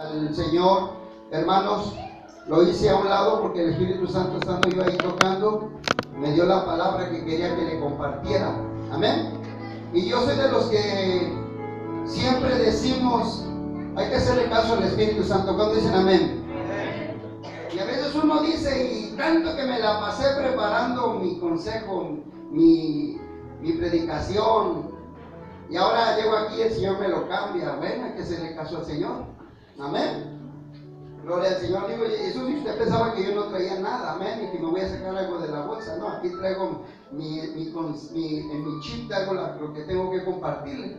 al Señor, hermanos, lo hice a un lado porque el Espíritu Santo, estando yo ahí tocando, me dio la palabra que quería que le compartiera. Amén. Y yo soy de los que siempre decimos, hay que hacerle caso al Espíritu Santo. ¿Cuándo dicen amén? Y a veces uno dice, y tanto que me la pasé preparando mi consejo, mi predicación, y ahora llego aquí y el Señor me lo cambia. Bueno, hay que hacerle caso al Señor. Amén. Gloria al Señor. Digo, Jesús, si usted pensaba que yo no traía nada, amén, y que me voy a sacar algo de la bolsa, no, aquí traigo en mi chip traigo lo que tengo que compartirle.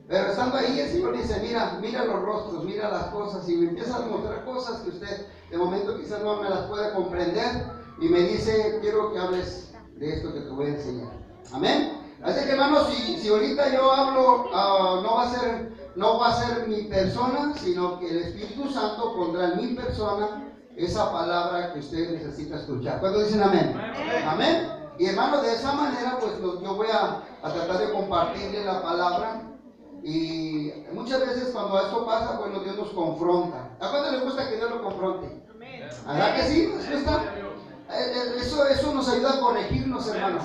Pero estando ahí, el Señor dice, mira los rostros, mira las cosas, y me empieza a mostrar cosas que usted de momento quizás no me las puede comprender, y me dice, quiero que hables de esto que te voy a enseñar. Amén. Así que, hermanos, si ahorita yo hablo, no va a ser mi persona, sino que el Espíritu Santo pondrá en mi persona esa palabra que usted necesita escuchar. ¿Cuántos dicen amén? Amén. Amén. Y, hermanos, de esa manera, pues yo voy a tratar de compartirle la palabra. Y muchas veces cuando esto pasa, bueno, Dios nos confronta. ¿A cuánto le gusta que Dios lo confronte? ¿Verdad que sí? Eso nos ayuda a corregirnos, hermanos.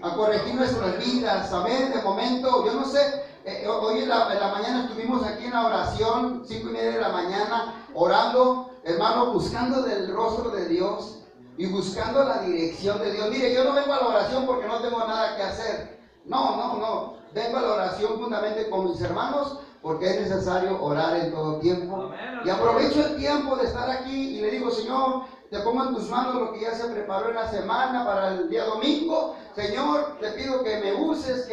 A corregir nuestras vidas. Amén. De momento, yo no sé, hoy en la mañana estuvimos aquí en la oración, 5:30 de la mañana, orando, hermano, buscando del rostro de Dios y buscando la dirección de Dios. Mire, yo no vengo a la oración porque no tengo nada que hacer. No. Vengo a la oración juntamente con mis hermanos porque es necesario orar en todo tiempo. Y aprovecho el tiempo de estar aquí y le digo, Señor, te pongo en tus manos lo que ya se preparó en la semana para el día domingo. Señor, te pido que me uses,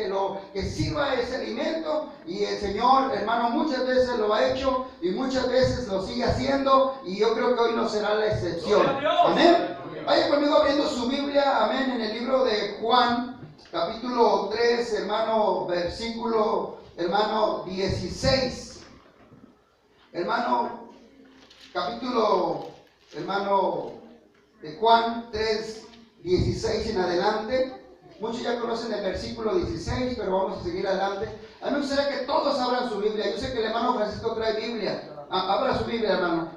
que sirva ese alimento. Y el Señor, hermano, muchas veces lo ha hecho y muchas veces lo sigue haciendo. Y yo creo que hoy no será la excepción. Amén. Vaya conmigo abriendo su Biblia, amén, en el libro de Juan, capítulo 3, hermano, versículo, hermano, 16. Hermano, capítulo, hermano, de Juan 3, 16 en adelante. Muchos ya conocen el versículo 16, pero vamos a seguir adelante. A mí me gustaría que todos abran su Biblia. Yo sé que el hermano Francisco trae Biblia. Abra su Biblia, hermano.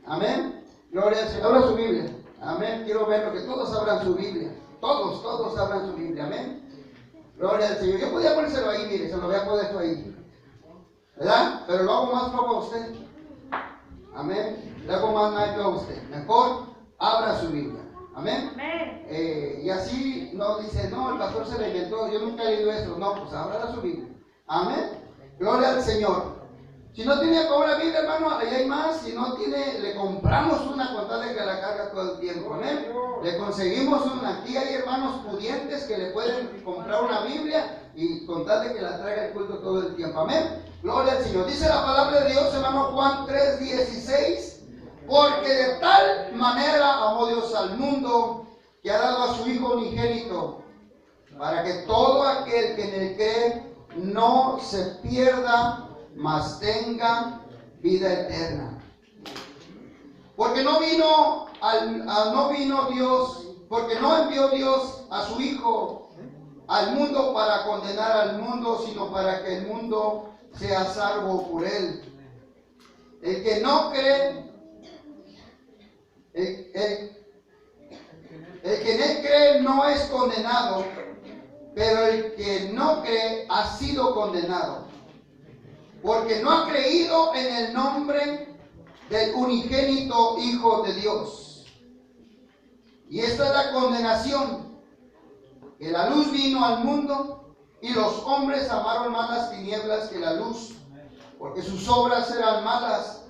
Amén. Gloria al Señor. Abra su Biblia. Amén. Quiero verlo, que todos abran su Biblia. Todos abran su Biblia. Amén. Gloria al Señor. Yo podía ponérselo ahí, mire, se lo había puesto ahí. ¿Verdad? Pero lo hago más flojo a usted. Amén. Le hago más naito a usted. Mejor abra su Biblia. Amén. Y así no dice, no, el pastor se le inventó, yo nunca he leído esto. No, pues abra su Biblia. Amén. Gloria al Señor. Si no tiene cobra Biblia, hermano, ahí hay más. Si no tiene, le compramos una con tal de que la carga todo el tiempo. Amén. Le conseguimos una. Aquí hay hermanos pudientes que le pueden comprar una Biblia y con tal de que la traiga el culto todo el tiempo. Amén. Gloria al Señor. Dice la palabra de Dios, hermano, Juan 3:16. Porque de tal manera amó Dios al mundo que ha dado a su Hijo unigénito, para que todo aquel que en él cree no se pierda, mas tenga vida eterna. Porque no envió Dios a su Hijo al mundo para condenar al mundo, sino para que el mundo sea salvo por él. El que no cree, el que en él cree no es condenado, pero el que no cree ha sido condenado, porque no ha creído en el nombre del unigénito Hijo de Dios. Y esta es la condenación, que la luz vino al mundo y los hombres amaron más las tinieblas que la luz, porque sus obras eran malas.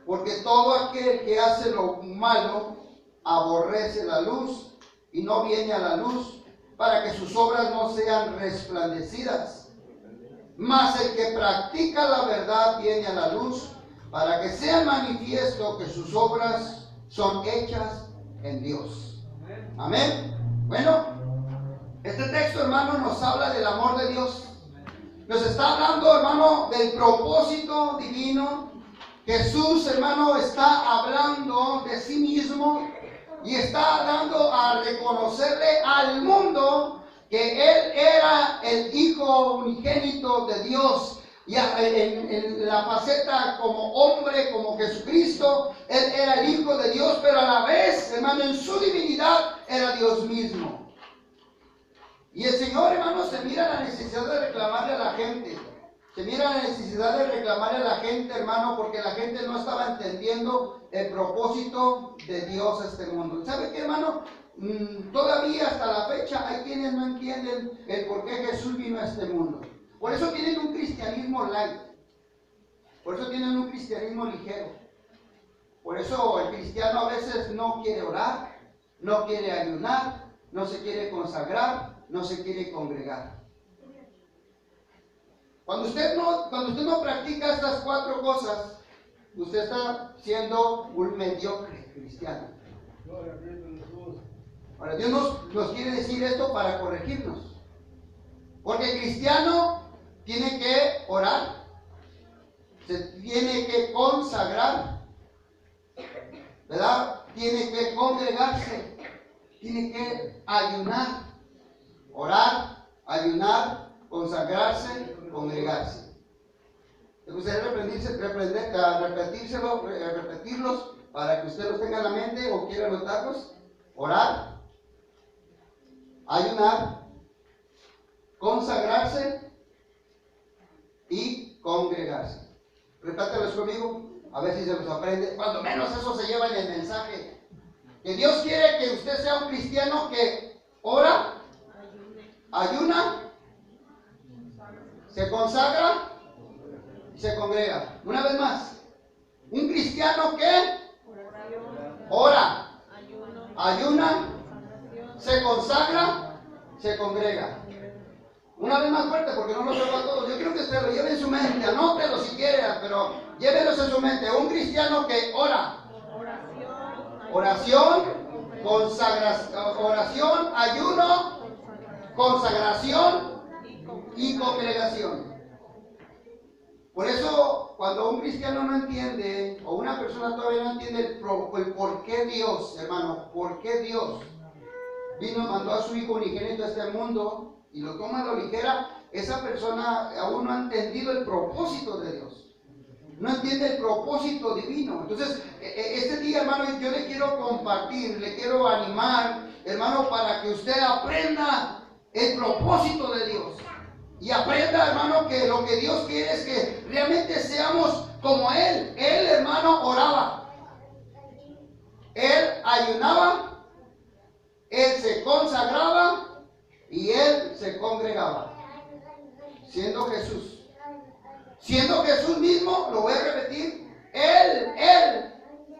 Porque todo aquel que hace lo malo aborrece la luz y no viene a la luz, para que sus obras no sean resplandecidas. Mas el que practica la verdad viene a la luz, para que sea manifiesto que sus obras son hechas en Dios. Amén. Bueno, este texto, hermano, nos habla del amor de Dios. Nos está hablando, hermano, del propósito divino. Jesús, hermano, está hablando de sí mismo y está dando a reconocerle al mundo que Él era el Hijo unigénito de Dios. Y en la faceta como hombre, como Jesucristo, Él era el Hijo de Dios, pero a la vez, hermano, en su divinidad era Dios mismo. Y el Señor, hermano, se mira la necesidad de reclamarle a la gente. Se mira la necesidad de reclamarle a la gente, hermano, porque la gente no estaba entendiendo el propósito de Dios a este mundo. ¿Sabe qué, hermano? Todavía hasta la fecha hay quienes no entienden el por qué Jesús vino a este mundo. Por eso tienen un cristianismo light. Por eso tienen un cristianismo ligero. Por eso el cristiano a veces no quiere orar, no quiere ayunar, no se quiere consagrar, no se quiere congregar. Cuando usted no practica estas 4 cosas, usted está siendo un mediocre cristiano. Ahora, Dios nos quiere decir esto para corregirnos. Porque el cristiano tiene que orar, se tiene que consagrar, ¿verdad? Tiene que congregarse, tiene que ayunar, orar, ayunar, consagrarse, congregarse. Me gustaría repetirlos para que usted los tenga en la mente o quiera anotarlos. Orar, ayunar, consagrarse y congregarse. Repátelos conmigo, a ver si se los aprende. Cuando menos eso se lleva en el mensaje. Que Dios quiere que usted sea un cristiano que ora, ayuna, se consagra y se congrega. Una vez más, un cristiano que ora, ayuna, se consagra, se congrega. Una vez más fuerte, porque no lo tengo a todos. Yo quiero que usted lo lleve en su mente, anótelo si quiere, pero llévelos en su mente. Un cristiano que ora, oración, oración, ayuno, consagración y congregación. Por eso, cuando un cristiano no entiende, o una persona todavía no entiende el por qué Dios, hermano, por qué Dios mandó a su Hijo unigénito a este mundo y lo toma a la ligera, esa persona aún no ha entendido el propósito de Dios. No entiende el propósito divino. Entonces, este día, hermano, yo le quiero compartir, le quiero animar, hermano, para que usted aprenda el propósito de Dios. Y aprenda, hermano, que lo que Dios quiere es que realmente seamos como Él. Él, hermano, oraba. Él ayunaba. Él se consagraba. Y Él se congregaba. Siendo Jesús. Siendo Jesús mismo, lo voy a repetir. Él,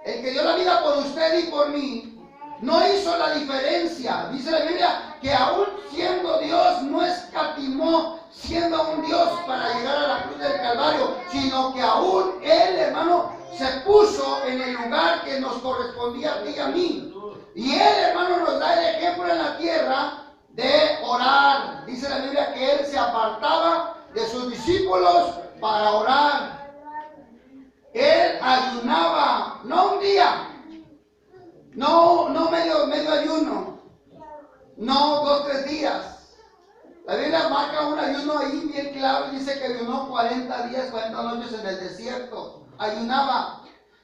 el que dio la vida por usted y por mí, no hizo la diferencia. Dice la Biblia que aún siendo Dios no escatimó siendo un Dios para llegar a la cruz del Calvario, sino que aún Él, hermano, se puso en el lugar que nos correspondía a ti y a mí. Y Él, hermano, nos da el ejemplo en la tierra de orar. Dice la Biblia que Él se apartaba de sus discípulos para orar. Él ayunaba, no un día, no medio ayuno, no 2 o 3 días. La Biblia marca un ayuno ahí bien claro, dice que ayunó 40 días, 40 noches en el desierto. Ayunaba.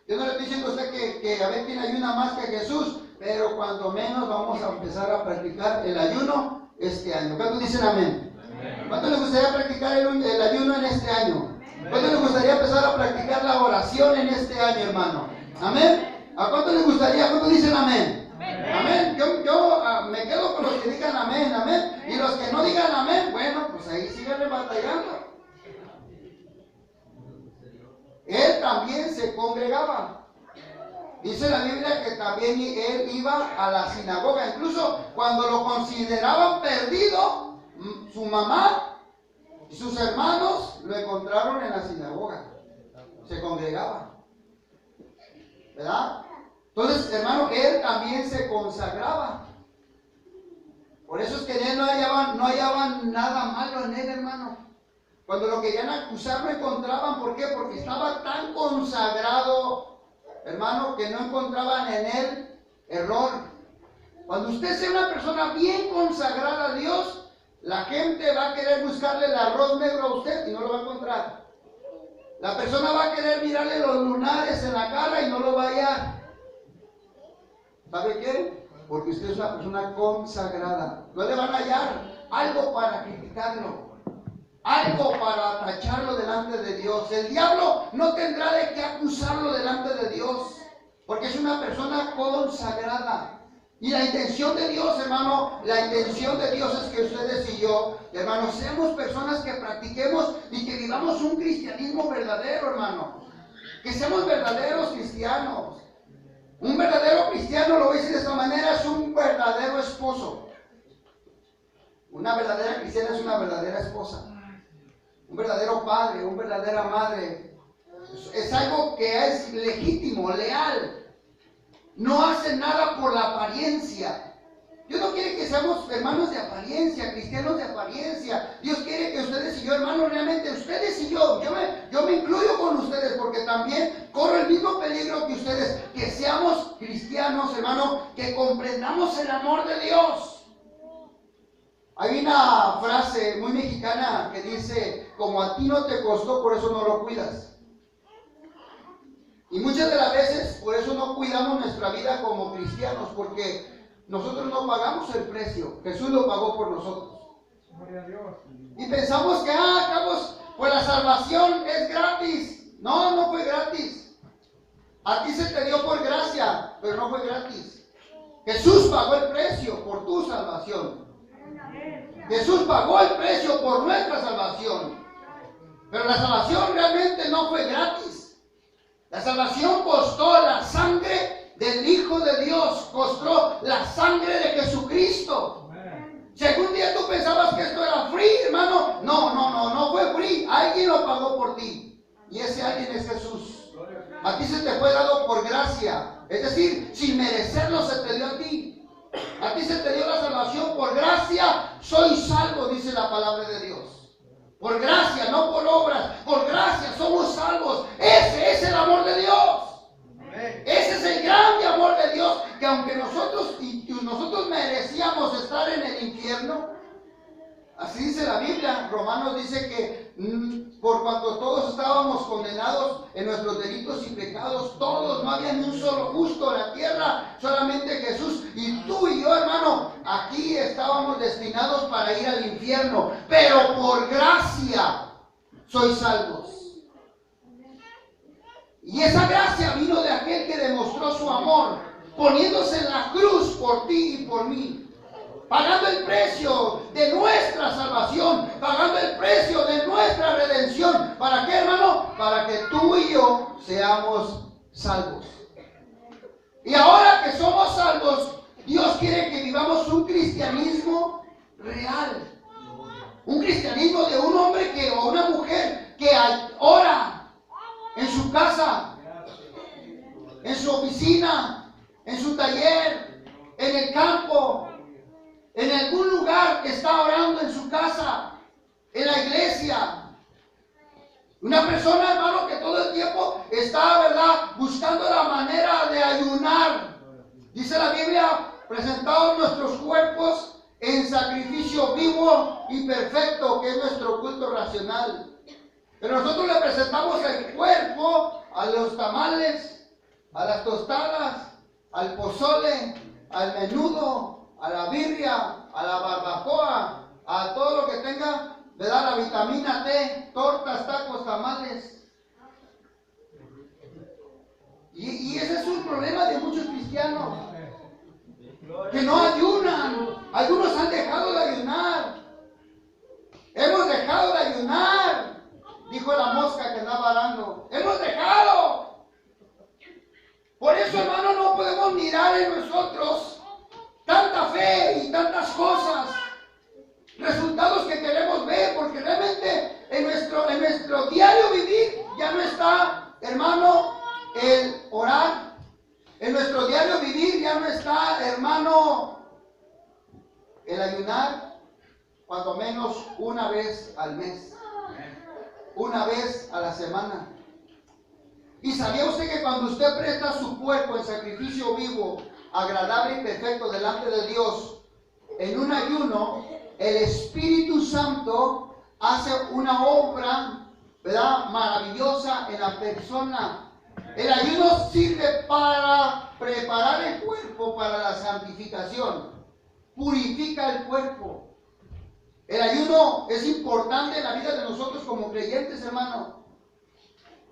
Yo no le estoy diciendo a usted que a ver quién ayuna más que Jesús, pero cuando menos vamos a empezar a practicar el ayuno este año. ¿Cuántos dicen amén? ¿Cuánto les gustaría practicar el ayuno en este año? ¿Cuánto les gustaría empezar a practicar la oración en este año, hermano? ¿Amén? ¿A cuánto les gustaría? ¿Cuántos dicen amén? Amén. Yo me quedo con los que digan amén, amén. Y los que no digan amén, bueno, pues ahí siguen batallando. Él también se congregaba. Dice la Biblia que también él iba a la sinagoga. Incluso cuando lo consideraban perdido, su mamá y sus hermanos lo encontraron en la sinagoga. Se congregaba. ¿Verdad? Entonces, hermano, él también se consagraba. Por eso es que en él no hallaban nada malo en él, hermano. Cuando lo querían acusar lo encontraban. ¿Por qué? Porque estaba tan consagrado, hermano, que no encontraban en él error. Cuando usted sea una persona bien consagrada a Dios, la gente va a querer buscarle el arroz negro a usted y no lo va a encontrar. La persona va a querer mirarle los lunares en la cara y no lo va a hallar. ¿Sabe qué? Porque usted es una persona consagrada. No le van a hallar algo para criticarlo, algo para tacharlo delante de Dios. El diablo no tendrá de qué acusarlo delante de Dios, porque es una persona consagrada. Y la intención de Dios, hermano, la intención de Dios es que ustedes y yo, hermanos, seamos personas que practiquemos y que vivamos un cristianismo verdadero, hermano. Que seamos verdaderos cristianos. Un verdadero cristiano, lo voy a decir de esta manera, es un verdadero esposo. Una verdadera cristiana es una verdadera esposa. Un verdadero padre, una verdadera madre. Es algo que es legítimo, leal. No hace nada por la apariencia. Dios no quiere que seamos hermanos de apariencia, cristianos de apariencia. Dios quiere que ustedes y yo, hermanos, realmente ustedes y yo me incluyo con ustedes, porque también corro el mismo peligro que ustedes, que seamos cristianos, hermano, que comprendamos el amor de Dios. Hay una frase muy mexicana que dice: como a ti no te costó, por eso no lo cuidas. Y muchas de las veces por eso no cuidamos nuestra vida como cristianos, porque nosotros no pagamos el precio. Jesús lo pagó por nosotros. Y pensamos que, pues la salvación es gratis. No, no fue gratis. A ti se te dio por gracia, pero no fue gratis. Jesús pagó el precio por tu salvación. Jesús pagó el precio por nuestra salvación. Pero la salvación realmente no fue gratis. La salvación costó la sangre del Hijo de Dios, costó la sangre de Jesucristo. Si algún día tú pensabas que esto era free, hermano, no fue free. Alguien lo pagó por ti. Y ese alguien es Jesús. A ti se te fue dado por gracia. Es decir, sin merecerlo se te dio a ti. A ti se te dio la salvación por gracia. Soy salvo, dice la palabra de Dios. Por gracia, no por obras. Por gracia somos salvos. Ese es el amor de Dios. Ese es el grande amor de Dios, que aunque nosotros merecíamos estar en el infierno, así dice la Biblia. Romanos dice que por cuanto todos estábamos condenados en nuestros delitos y pecados, todos, no había ni un solo justo en la tierra, solamente Jesús. Y tú y yo, hermano, aquí estábamos destinados para ir al infierno, pero por gracia sois salvos. Y esa gracia vino de aquel que demostró su amor, poniéndose en la cruz por ti y por mí, pagando el precio de nuestra salvación, pagando el precio de nuestra redención. ¿Para qué, hermano? Para que tú y yo seamos salvos. Y ahora que somos salvos, Dios quiere que vivamos un cristianismo real. Un cristianismo de un hombre o una mujer que ora en su casa, en su oficina, en su taller, en el campo, en algún lugar que está orando en su casa, en la iglesia. Una persona, hermano, que todo el tiempo está, ¿verdad?, buscando la manera de ayunar. Dice la Biblia: presentados nuestros cuerpos en sacrificio vivo y perfecto, que es nuestro culto racional. Pero nosotros le presentamos el cuerpo a los tamales, a las tostadas, al pozole, al menudo, a la birria, a la barbacoa, a todo lo que tenga, ¿verdad?, la vitamina D, tortas, tacos, tamales. Y ese es un problema de muchos cristianos, que no ayunan. Algunos han dejado de ayunar. Hemos dejado de ayunar, dijo la mosca que andaba arando. Hemos dejado. Por eso, hermano, no podemos mirar en nosotros tanta fe y tantas cosas, resultados que queremos ver, porque realmente en nuestro diario vivir ya no está, hermano, el orar. En nuestro diario vivir ya no está, hermano, el ayunar, cuando menos una vez al mes, una vez a la semana. ¿Y sabía usted que cuando usted presta su cuerpo en sacrificio vivo, agradable y perfecto delante de Dios, en un ayuno, el Espíritu Santo hace una obra ¿verdad?, maravillosa en la persona. El ayuno sirve para preparar el cuerpo para la santificación. Purifica el cuerpo. El ayuno es importante en la vida de nosotros como creyentes, hermano.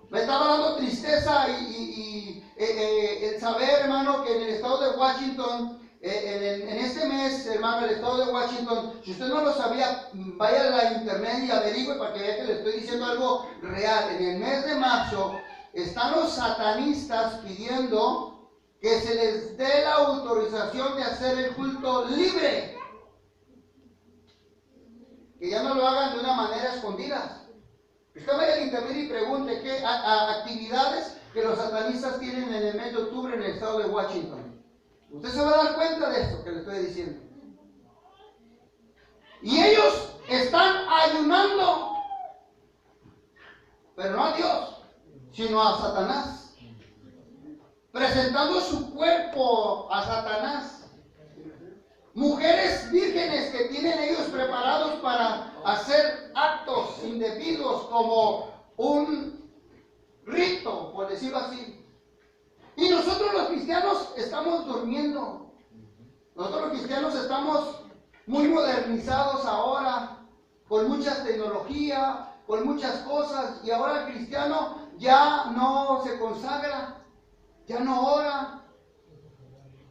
Me estaba dando tristeza el saber, hermano, que en el estado de Washington, en este mes, hermano, el estado de Washington, si usted no lo sabía, vaya a la internet y averigüe para que vea que le estoy diciendo algo real. En el mes de marzo están los satanistas pidiendo que se les dé la autorización de hacer el culto libre. Que ya no lo hagan de una manera escondida. Usted vaya al internet y pregunte qué actividades que los satanistas tienen en el mes de octubre en el estado de Washington. Usted se va a dar cuenta de esto que le estoy diciendo. Y ellos están ayunando, pero no a Dios, sino a Satanás. Presentando su cuerpo a Satanás. Mujeres vírgenes que tienen ellos preparados para hacer actos indebidos como un rito, por decirlo así. Y nosotros los cristianos estamos durmiendo. Nosotros los cristianos estamos muy modernizados ahora, con mucha tecnología, con muchas cosas. Y ahora el cristiano ya no se consagra, ya no ora.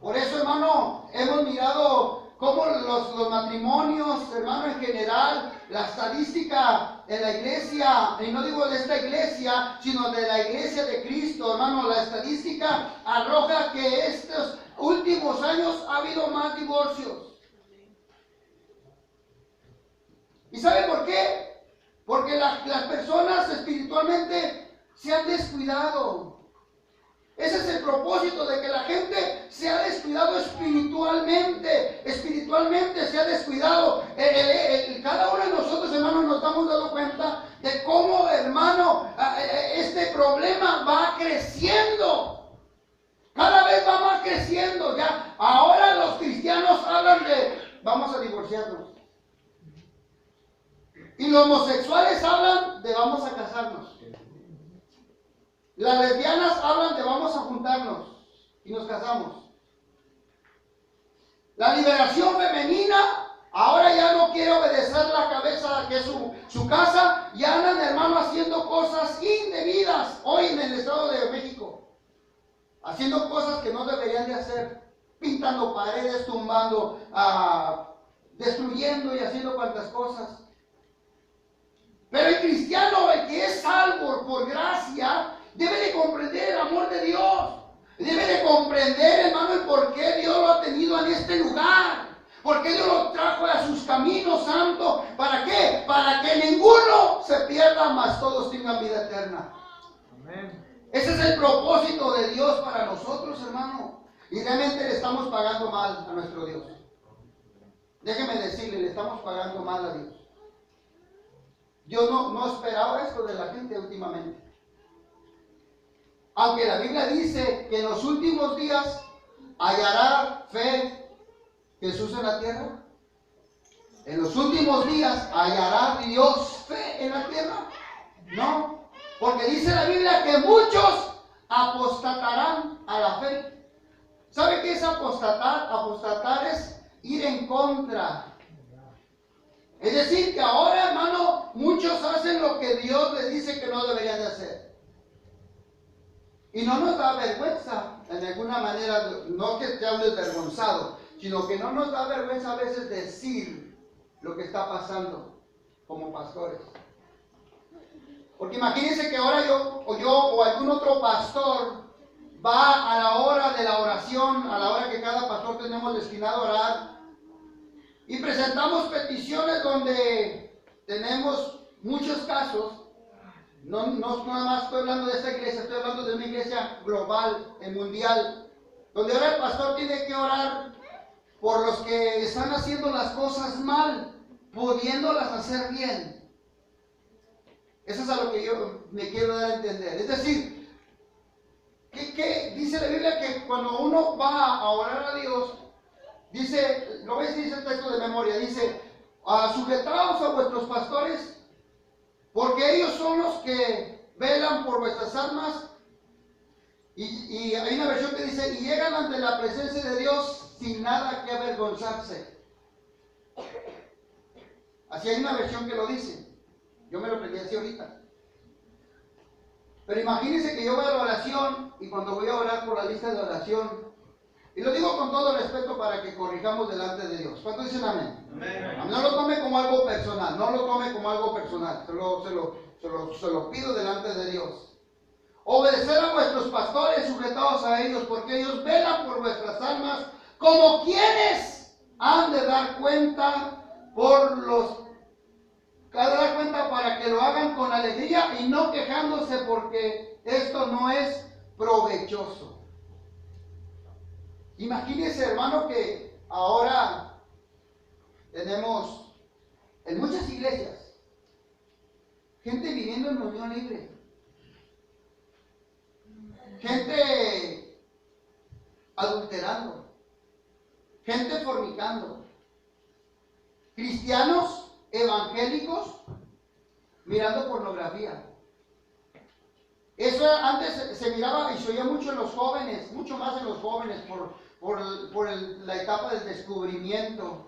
Por eso, hermano, hemos mirado cómo los matrimonios, hermano, en general, la estadística en la iglesia, y no digo de esta iglesia, sino de la iglesia de Cristo, hermano, la estadística arroja que estos últimos años ha habido más divorcios. ¿Y sabe por qué? Porque las personas espiritualmente se han descuidado. Ese es el propósito, de que la gente se ha descuidado espiritualmente se ha descuidado. Cada uno de nosotros, hermanos, nos estamos dando cuenta de cómo, hermano, este problema va creciendo. Cada vez va más creciendo. Ya, ahora los cristianos hablan de vamos a divorciarnos. Y los homosexuales hablan de vamos a casarnos. Las lesbianas hablan de vamos a juntarnos y nos casamos. La liberación femenina ahora ya no quiere obedecer la cabeza que es su casa, y andan, hermano, haciendo cosas indebidas hoy en el Estado de México. Haciendo cosas que no deberían de hacer, pintando paredes, tumbando, destruyendo y haciendo cuantas cosas. Pero el cristiano, el que es salvo por gracia, debe de comprender el amor de Dios. Debe de comprender, hermano, el por qué Dios lo ha tenido en este lugar. ¿Por qué Dios lo trajo a sus caminos santos? ¿Para qué? Para que ninguno se pierda, mas todos tengan vida eterna. Amén. Ese es el propósito de Dios para nosotros, hermano. Y realmente le estamos pagando mal a nuestro Dios. Déjeme decirle, le estamos pagando mal a Dios. Yo no esperaba esto de la gente últimamente. Aunque la Biblia dice que en los últimos días hallará fe Jesús en la tierra. En los últimos días hallará Dios fe en la tierra. No, porque dice la Biblia que muchos apostatarán a la fe. ¿Sabe qué es apostatar? Apostatar es ir en contra. Es decir, que ahora, hermano, muchos hacen lo que Dios les dice que no deberían de hacer. Y no nos da vergüenza, en alguna manera, no que seamos desvergonzados, sino que no nos da vergüenza a veces decir lo que está pasando como pastores. Porque imagínense que ahora yo o algún otro pastor va a la hora de la oración, a la hora que cada pastor tenemos destinado a orar, y presentamos peticiones donde tenemos muchos casos. No nada más estoy hablando de esta iglesia, estoy hablando de una iglesia global, mundial, donde ahora el pastor tiene que orar por los que están haciendo las cosas mal, pudiéndolas hacer bien. Eso es a lo que yo me quiero dar a entender. Es decir, que dice la Biblia que cuando uno va a orar a Dios, dice, lo ves, dice el texto de memoria, dice, sujetaos a vuestros pastores porque ellos son los que velan por vuestras almas. Y hay una versión que dice, y llegan ante la presencia de Dios sin nada que avergonzarse. Así hay una versión que lo dice. Yo me lo aprendí así ahorita. Pero imagínense que yo voy a la oración, y cuando voy a orar por la lista de oración, y lo digo con todo respeto para que corrijamos delante de Dios. ¿Cuántos dicen amén? Amén. No lo tome como algo personal, no lo tome como algo personal. Se lo pido delante de Dios. Obedecer a vuestros pastores, sujetados a ellos, porque ellos velan por vuestras almas, como quienes han de dar cuenta para que lo hagan con alegría y no quejándose, porque esto no es provechoso. Imagínense, hermano, que ahora tenemos en muchas iglesias gente viviendo en unión libre, gente adulterando, gente fornicando, cristianos evangélicos mirando pornografía. Eso antes se miraba y se oía mucho en los jóvenes, mucho más en los jóvenes por la etapa del descubrimiento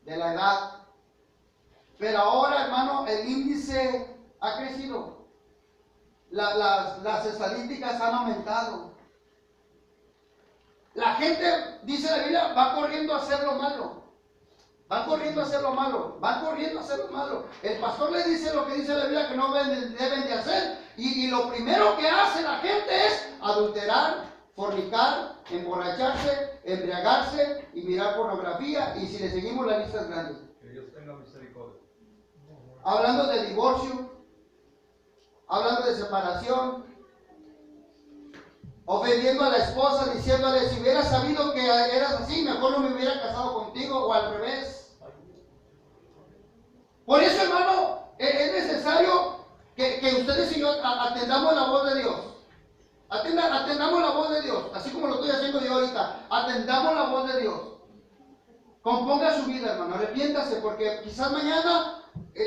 de la edad. Pero ahora, hermano, el índice ha crecido. Las estadísticas han aumentado. La gente, dice la Biblia, va corriendo a hacer lo malo. Van corriendo a hacer lo malo. Van corriendo a hacer lo malo. El pastor le dice lo que dice la Biblia que no deben de hacer. Y lo primero que hace la gente es adulterar, fornicar, emborracharse, embriagarse y mirar pornografía. Y si le seguimos, la lista es grande. Que Dios tenga misericordia. Hablando de divorcio, hablando de separación, ofendiendo a la esposa, diciéndole, si hubiera sabido que eras así, mejor no me hubiera casado contigo, o al revés. Por eso, hermano, es necesario que ustedes y yo atendamos la voz de Dios. Atendamos la voz de Dios, así como lo estoy haciendo yo ahorita. Atendamos la voz de Dios. Componga su vida, hermano, arrepiéntase, porque quizás mañana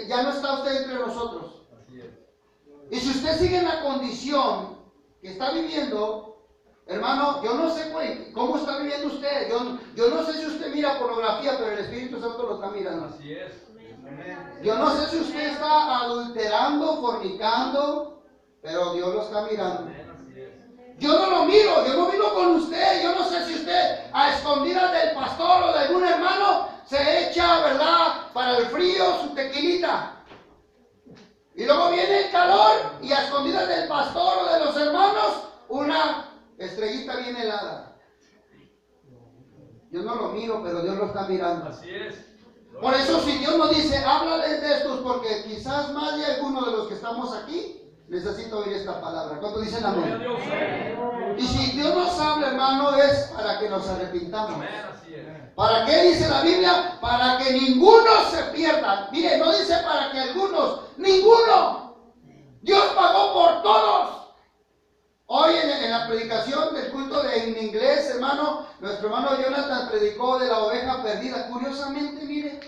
ya no está usted entre nosotros. Así es. Y si usted sigue en la condición que está viviendo, hermano, yo no sé cómo está viviendo usted. Yo no sé si usted mira pornografía, pero el Espíritu Santo lo está mirando. Así es. Yo no sé si usted está adulterando, fornicando, pero Dios lo está mirando. Yo no lo miro, yo no vivo con usted. Yo no sé si usted a escondidas del pastor o de algún hermano se echa, ¿verdad?, para el frío su tequilita. Y luego viene el calor y a escondidas del pastor o de los hermanos, una estrellita bien helada. Yo no lo miro, pero Dios lo está mirando. Así es. Por eso, si Dios nos dice, háblales de estos, porque quizás más de alguno de los que estamos aquí necesita oír esta palabra. ¿Cuántos dicen amén? Y si Dios nos habla, hermano, es para que nos arrepintamos. ¿Para qué dice la Biblia? Para que ninguno se pierda. Mire, no dice para que algunos, ninguno. Dios pagó por todos. Hoy en la predicación del culto en inglés, hermano, nuestro hermano Jonathan predicó de la oveja perdida. Curiosamente, mire,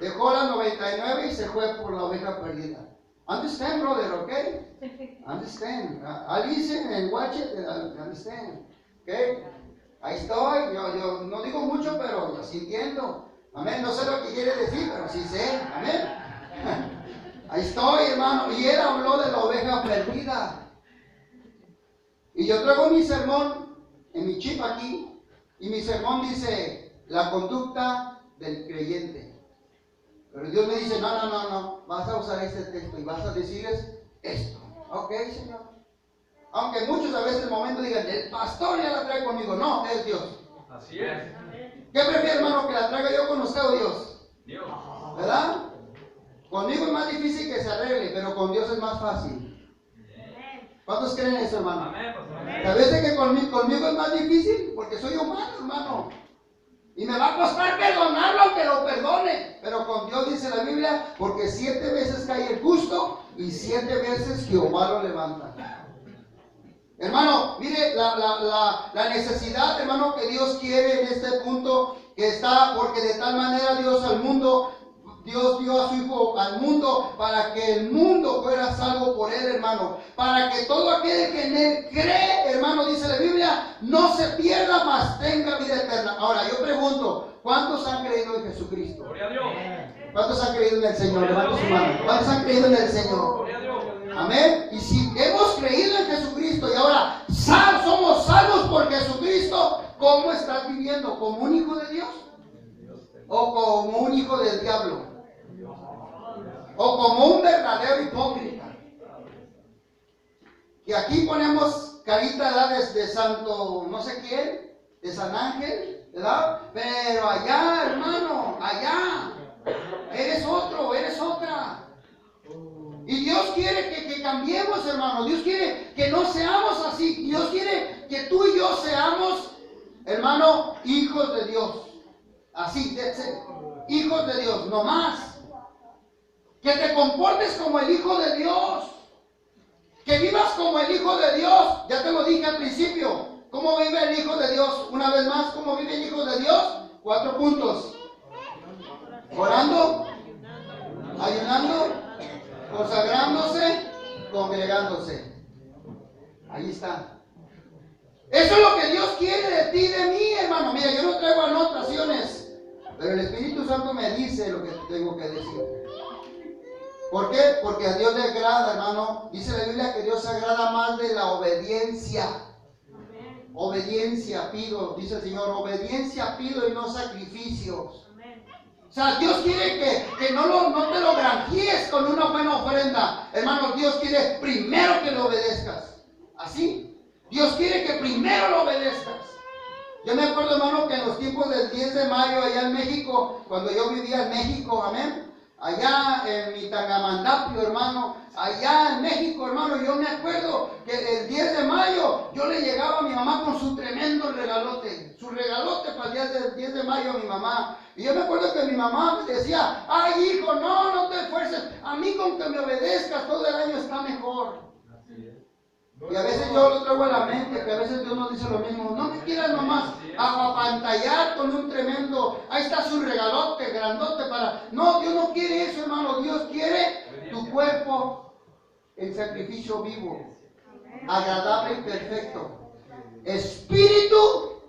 dejó las 99 y se fue por la oveja perdida. Understand, brother, okay? Understand. I listen and watch it and understand. Okay? Ahí estoy. Yo no digo mucho, pero yo sí entiendo. Amén. No sé lo que quiere decir, pero sí sé. Amén. Ahí estoy, hermano. Y él habló de la oveja perdida. Y yo traigo mi sermón en mi chip aquí. Y mi sermón dice, la conducta del creyente. Pero Dios me dice, no. Vas a usar este texto y vas a decirles esto. Ok, Señor. Aunque muchos a veces en el momento digan, el pastor ya la trae conmigo. No, es Dios. Así es. ¿Qué prefiere, hermano, que la traiga yo con usted o Dios? Dios. ¿Verdad? Conmigo es más difícil que se arregle, pero con Dios es más fácil. ¿Cuántos creen eso, hermano? Amén. A veces que conmigo es más difícil, porque soy humano, hermano. Y me va a costar perdonarlo aunque lo perdone. Pero con Dios dice la Biblia, porque 7 veces cae el justo y 7 veces Jehová lo levanta. Hermano, mire la necesidad, hermano, que Dios quiere en este punto que está, porque de tal manera Dios Dios dio a su Hijo al mundo para que el mundo fuera salvo por Él, hermano. Para que todo aquel que en Él cree, hermano, dice la Biblia, no se pierda, mas tenga vida eterna. Ahora, yo pregunto, ¿cuántos han creído en Jesucristo? Gloria a Dios. ¿Cuántos han creído en el Señor? Levanta su mano. ¿Cuántos han creído en el Señor? Gloria a Dios. Amén. Y si hemos creído en Jesucristo y ahora somos salvos por Jesucristo, ¿cómo estás viviendo? ¿Como un hijo de Dios? ¿O como un hijo del diablo? ¿O como un verdadero hipócrita? Y aquí ponemos carita, ¿verdad? De santo no sé quién, de San Ángel, ¿verdad? Pero allá, hermano, allá, eres otro, eres otra. Y Dios quiere que cambiemos, hermano. Dios quiere que no seamos así. Dios quiere que tú y yo seamos, hermano, hijos de Dios. Así, hijos de Dios, no más. Que te comportes como el Hijo de Dios. Que vivas como el Hijo de Dios. Ya te lo dije al principio. ¿Cómo vive el Hijo de Dios? Una vez más, ¿cómo vive el Hijo de Dios? 4 puntos. Orando, ayunando, consagrándose, congregándose. Ahí está. Eso es lo que Dios quiere de ti y de mí, hermano. Mira, yo no traigo anotaciones, pero el Espíritu Santo me dice lo que tengo que decir. ¿Por qué? Porque a Dios le agrada, hermano. Dice la Biblia que Dios se agrada más de la obediencia. Obediencia pido, dice el Señor, obediencia pido y no sacrificios. O sea, Dios quiere que no te lo granjees con una buena ofrenda. Hermano, Dios quiere primero que lo obedezcas. Así. Dios quiere que primero lo obedezcas. Yo me acuerdo, hermano, que en los tiempos del 10 de mayo allá en México, cuando yo vivía en México, amén, allá en mi Tangamandapio, hermano, allá en México, hermano, yo me acuerdo que el 10 de mayo yo le llegaba a mi mamá con su tremendo regalote, su regalote para el día del 10 de mayo a mi mamá. Y yo me acuerdo que mi mamá me decía, ay hijo, no te esfuerces, a mí con que me obedezcas todo el año está mejor. Y a veces yo lo traigo a la mente, que a veces Dios nos dice lo mismo. No me quieras nomás apantallar con un tremendo, ahí está su regalote, grandote para... No, Dios no quiere eso, hermano. Dios quiere tu cuerpo en sacrificio vivo, agradable y perfecto. Espíritu,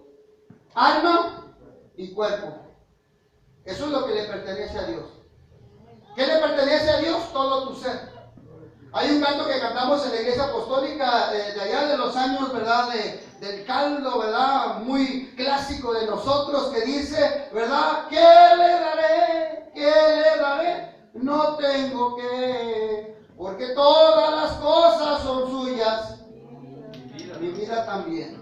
alma y cuerpo. Eso es lo que le pertenece a Dios. ¿Qué le pertenece a Dios? Todo tu ser. Hay un canto que cantamos en la iglesia apostólica de allá de los años, ¿verdad? Del caldo, ¿verdad? Muy clásico de nosotros, que dice, ¿verdad? ¿Qué le daré? ¿Qué le daré? No tengo que, porque todas las cosas son suyas. Mi vida también.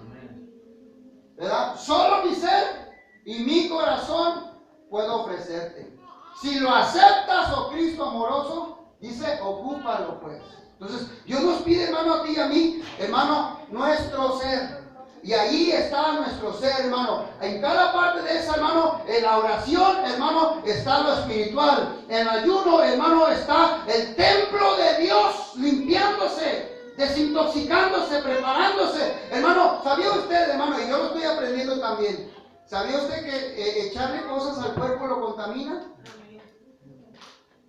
¿Verdad? Solo mi ser y mi corazón puedo ofrecerte. Si lo aceptas, oh Cristo amoroso, dice, ocúpalo pues. Entonces, Dios nos pide, hermano, a ti y a mí, hermano, nuestro ser. Y ahí está nuestro ser, hermano. En cada parte de esa, hermano, en la oración, hermano, está lo espiritual. En el ayuno, hermano, está el templo de Dios limpiándose, desintoxicándose, preparándose. Hermano, ¿sabía usted, hermano? Y yo lo estoy aprendiendo también. ¿Sabía usted que echarle cosas al cuerpo lo contamina?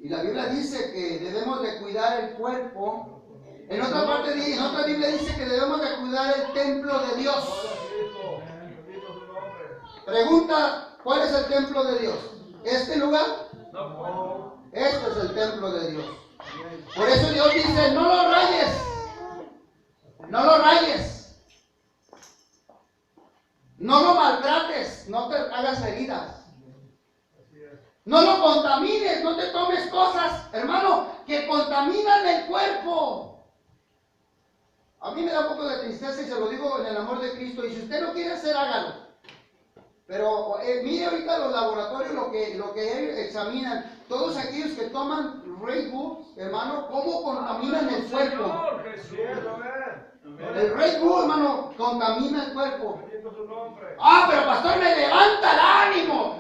Y la Biblia dice que debemos de cuidar el cuerpo. En otra parte, en otra Biblia dice que debemos de cuidar el templo de Dios. Pregunta, ¿cuál es el templo de Dios? ¿Este lugar? Este es el templo de Dios. Por eso Dios dice, no lo rayes. No lo rayes. No lo maltrates. No te hagas heridas. No lo contamines, no te tomes cosas, hermano, que contaminan el cuerpo. A mí me da un poco de tristeza y se lo digo en el amor de Cristo. Y si usted no quiere hacer, hágalo. Pero mire ahorita los laboratorios lo que examinan. Todos aquellos que toman Red Bull, hermano, cómo contaminan el cuerpo. El Red Bull, hermano, contamina el cuerpo. Pero pastor, me levanta el ánimo.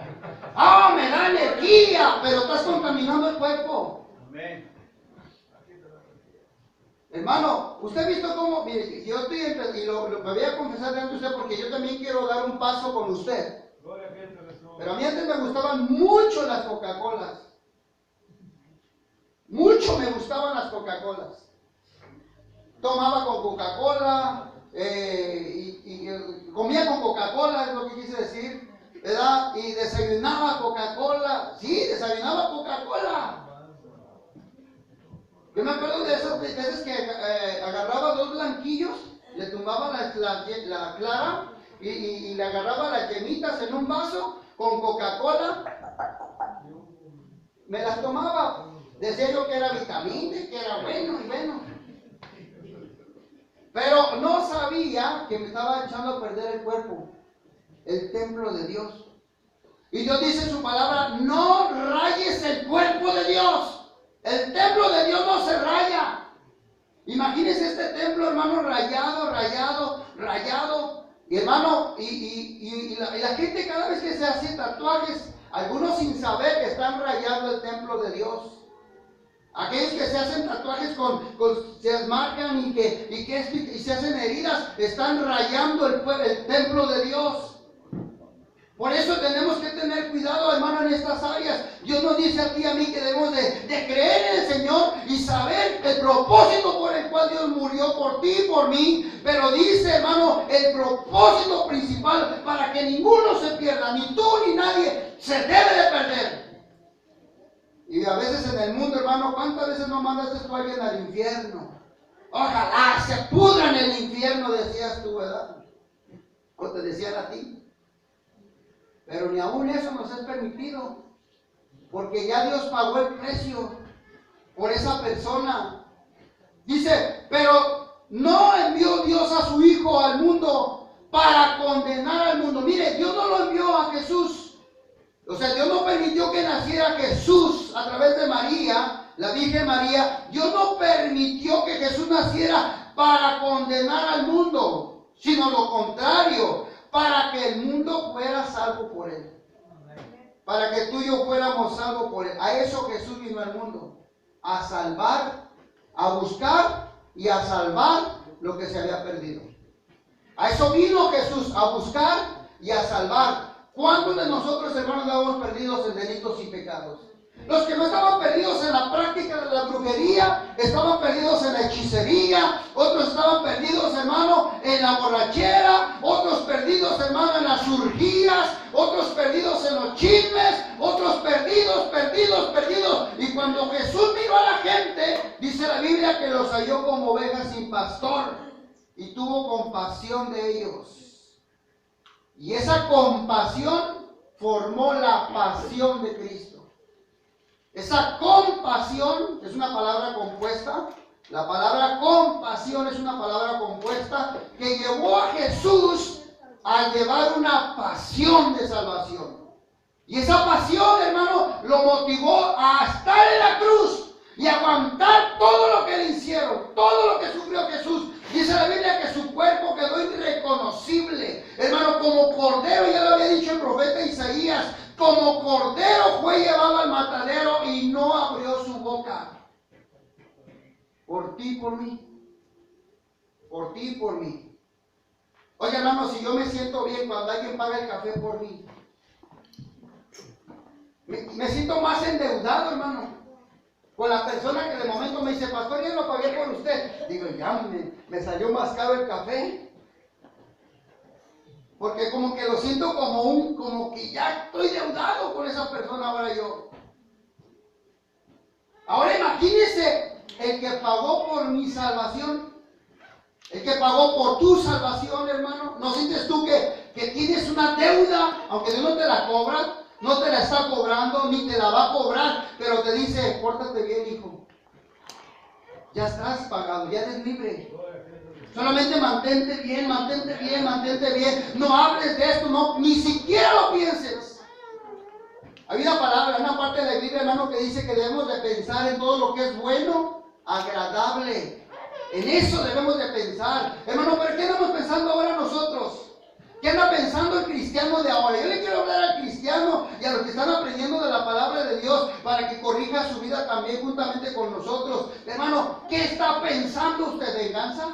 Me da energía, pero estás contaminando el cuerpo. Amén. Hermano, usted ha visto cómo, mire, yo estoy, y me voy a confesar delante de usted porque yo también quiero dar un paso con usted. Pero a mí antes me gustaban mucho las Coca-Colas. Mucho me gustaban las Coca-Colas. Tomaba con Coca-Cola, y comía con Coca-Cola, es lo que quise decir, ¿verdad? Y desayunaba Coca-Cola. Sí, desayunaba Coca-Cola. Yo me acuerdo de esas veces que agarraba 2 blanquillos, le tumbaba la clara y le agarraba las yemitas en un vaso con Coca-Cola. Me las tomaba. Decía yo que era vitamina, que era bueno y bueno. Pero no sabía que me estaba echando a perder el cuerpo, el templo de Dios. Y Dios dice en su palabra, no rayes el cuerpo de Dios. El templo de Dios no se raya. Imagínense este templo, hermano, rayado. Y hermano, y la gente cada vez que se hace tatuajes, algunos sin saber que están rayando el templo de Dios. Aquellos que se hacen tatuajes se marcan y se hacen heridas, están rayando el templo de Dios. Por eso tenemos que tener cuidado, hermano, en estas áreas. Dios nos dice a ti y a mí que debemos de creer en el Señor y saber el propósito por el cual Dios murió por ti y por mí. Pero dice, hermano, el propósito principal para que ninguno se pierda, ni tú ni nadie se debe de perder. Y a veces en el mundo, hermano, ¿cuántas veces no mandaste tú a alguien al infierno? Ojalá se pudra en el infierno, decías tú, ¿verdad? O te decían a ti. Pero ni aún eso nos es permitido, porque ya Dios pagó el precio por esa persona. Dice, pero no envió Dios a su Hijo al mundo para condenar al mundo. Mire, Dios no lo envió a Jesús. O sea, Dios no permitió que naciera Jesús a través de María, la Virgen María. Dios no permitió que Jesús naciera para condenar al mundo, sino lo contrario, para que el mundo fuera salvo por él. Para que tú y yo fuéramos salvos por él. A eso Jesús vino al mundo. A salvar, a buscar y a salvar lo que se había perdido. A eso vino Jesús, a buscar y a salvar. ¿Cuántos de nosotros, hermanos, estábamos perdidos en delitos y pecados? Los que no estaban perdidos en la práctica de la brujería, estaban perdidos en la hechicería, otros estaban perdidos, hermano, en la borrachera, otros perdidos, hermano, en las urgías, otros perdidos en los chismes, otros perdidos. Y cuando Jesús miró a la gente, dice la Biblia que los halló como ovejas sin pastor y tuvo compasión de ellos. Y esa compasión formó la pasión de Cristo. Esa compasión es una palabra compuesta. La palabra compasión es una palabra compuesta que llevó a Jesús a llevar una pasión de salvación. Y esa pasión, hermano, lo motivó a estar en la cruz y aguantar todo lo que le hicieron, todo lo que sufrió Jesús. Dice la Biblia que su cuerpo quedó irreconocible, hermano, como cordero, ya lo había dicho el profeta Isaías, como cordero fue llevado al matadero y no abrió su boca. Por ti y por mí. Por ti y por mí. Oiga, hermano, si yo me siento bien cuando alguien paga el café por mí, me siento más endeudado, hermano, con la persona que de momento me dice, pastor, yo lo pagué por usted. Digo, ya me salió más caro el café. Porque como que lo siento como que ya estoy deudado con esa persona ahora yo. Ahora imagínese el que pagó por mi salvación, el que pagó por tu salvación, hermano. ¿No sientes tú que tienes una deuda, aunque Dios no te la cobra? No te la está cobrando, ni te la va a cobrar, pero te dice, pórtate bien, hijo. Ya estás pagado, ya eres libre. Solamente mantente bien. No hables de esto, no, ni siquiera lo pienses. Hay una palabra, una parte de la Biblia, hermano, que dice que debemos de pensar en todo lo que es bueno, agradable. En eso debemos de pensar. Hermano, ¿pero qué estamos pensando ahora nosotros? ¿Qué anda pensando el cristiano de ahora? Yo le quiero hablar al cristiano y a los que están aprendiendo de la palabra de Dios para que corrija su vida también juntamente con nosotros. Hermano, ¿qué está pensando usted? ¿Venganza?